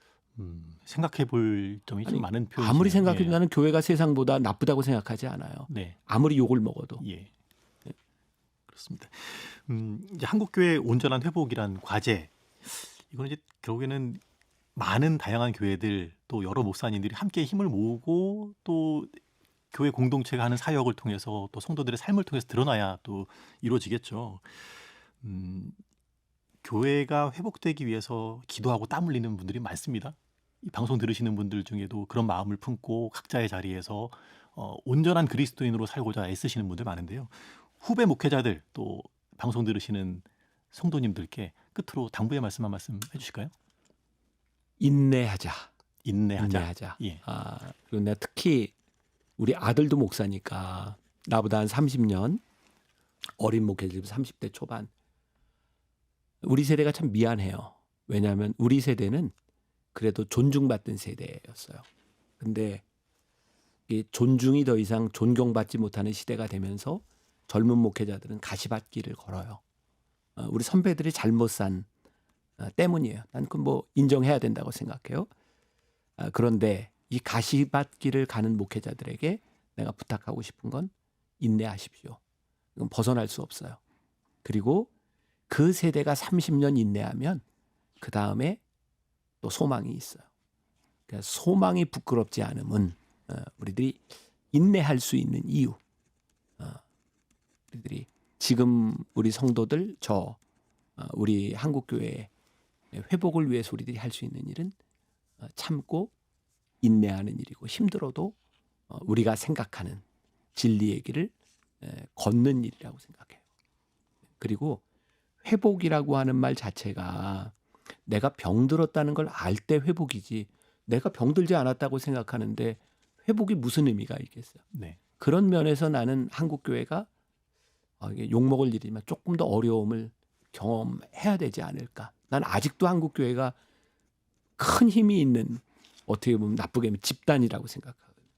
생각해 볼 점이 좀 많은 표현이에요. 아무리 생각해도 나는 교회가 세상보다 나쁘다고 생각하지 않아요. 네. 아무리 욕을 먹어도. 예. 그렇습니다. 이제 한국교회 온전한 회복이란 과제, 이거는 이제 결국에는 많은 다양한 교회들 또 여러 목사님들이 함께 힘을 모으고 또 교회 공동체가 하는 사역을 통해서 또 성도들의 삶을 통해서 드러나야 또 이루어지겠죠. 교회가 회복되기 위해서 기도하고 땀 흘리는 분들이 많습니다. 이 방송 들으시는 분들 중에도 그런 마음을 품고 각자의 자리에서 온전한 그리스도인으로 살고자 애쓰시는 분들 많은데요. 후배 목회자들 또 방송 들으시는 성도님들께 끝으로 당부의 말씀 한 말씀 해주실까요? 인내하자. 인내하자. 예. 그리고 내가 특히 우리 아들도 목사니까 나보다 한 30년 어린 목회자 30대 초반. 우리 세대가 참 미안해요. 왜냐하면 우리 세대는 그래도 존중받던 세대였어요. 근데 이 존중이 더 이상 존경받지 못하는 시대가 되면서 젊은 목회자들은 가시밭길을 걸어요. 우리 선배들이 잘못 산 때문이에요. 난 그 뭐 인정해야 된다고 생각해요. 그런데 이 가시밭길을 가는 목회자들에게 내가 부탁하고 싶은 건 인내하십시오. 이건 벗어날 수 없어요. 그리고 그 세대가 30년 인내하면 그 다음에 또 소망이 있어요. 그러니까 소망이 부끄럽지 않음은 우리들이 인내할 수 있는 이유. 우리들이 지금 우리 성도들 우리 한국교회의 회복을 위해서 우리들이 할 수 있는 일은 참고 인내하는 일이고 힘들어도 우리가 생각하는 진리의 길을 걷는 일이라고 생각해요. 그리고 회복이라고 하는 말 자체가 내가 병들었다는 걸 알 때 회복이지 내가 병들지 않았다고 생각하는데 회복이 무슨 의미가 있겠어요. 네. 그런 면에서 나는 한국교회가 이게 욕먹을 일이지만 조금 더 어려움을 경험해야 되지 않을까. 난 아직도 한국교회가 큰 힘이 있는 어떻게 보면 나쁘게 하면 집단이라고 생각하거든요.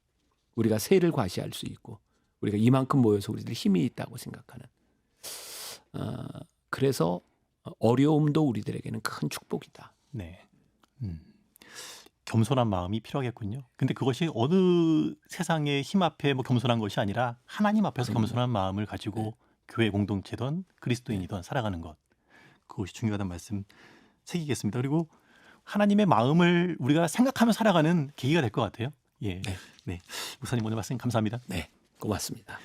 우리가 세를 과시할 수 있고 우리가 이만큼 모여서 우리들이 힘이 있다고 생각하는. 그래서 어려움도 우리들에게는 큰 축복이다. 네. 겸손한 마음이 필요하겠군요. 근데 그것이 어느 세상의 힘 앞에 뭐 겸손한 것이 아니라 하나님 앞에서 겸손한 마음을 가지고 교회 공동체든 그리스도인이든 살아가는 것. 그것이 중요하다는 말씀 새기겠습니다. 그리고 하나님의 마음을 우리가 생각하며 살아가는 계기가 될 것 같아요. 예. 네. 목사님 오늘 말씀 감사합니다. 네. 고맙습니다.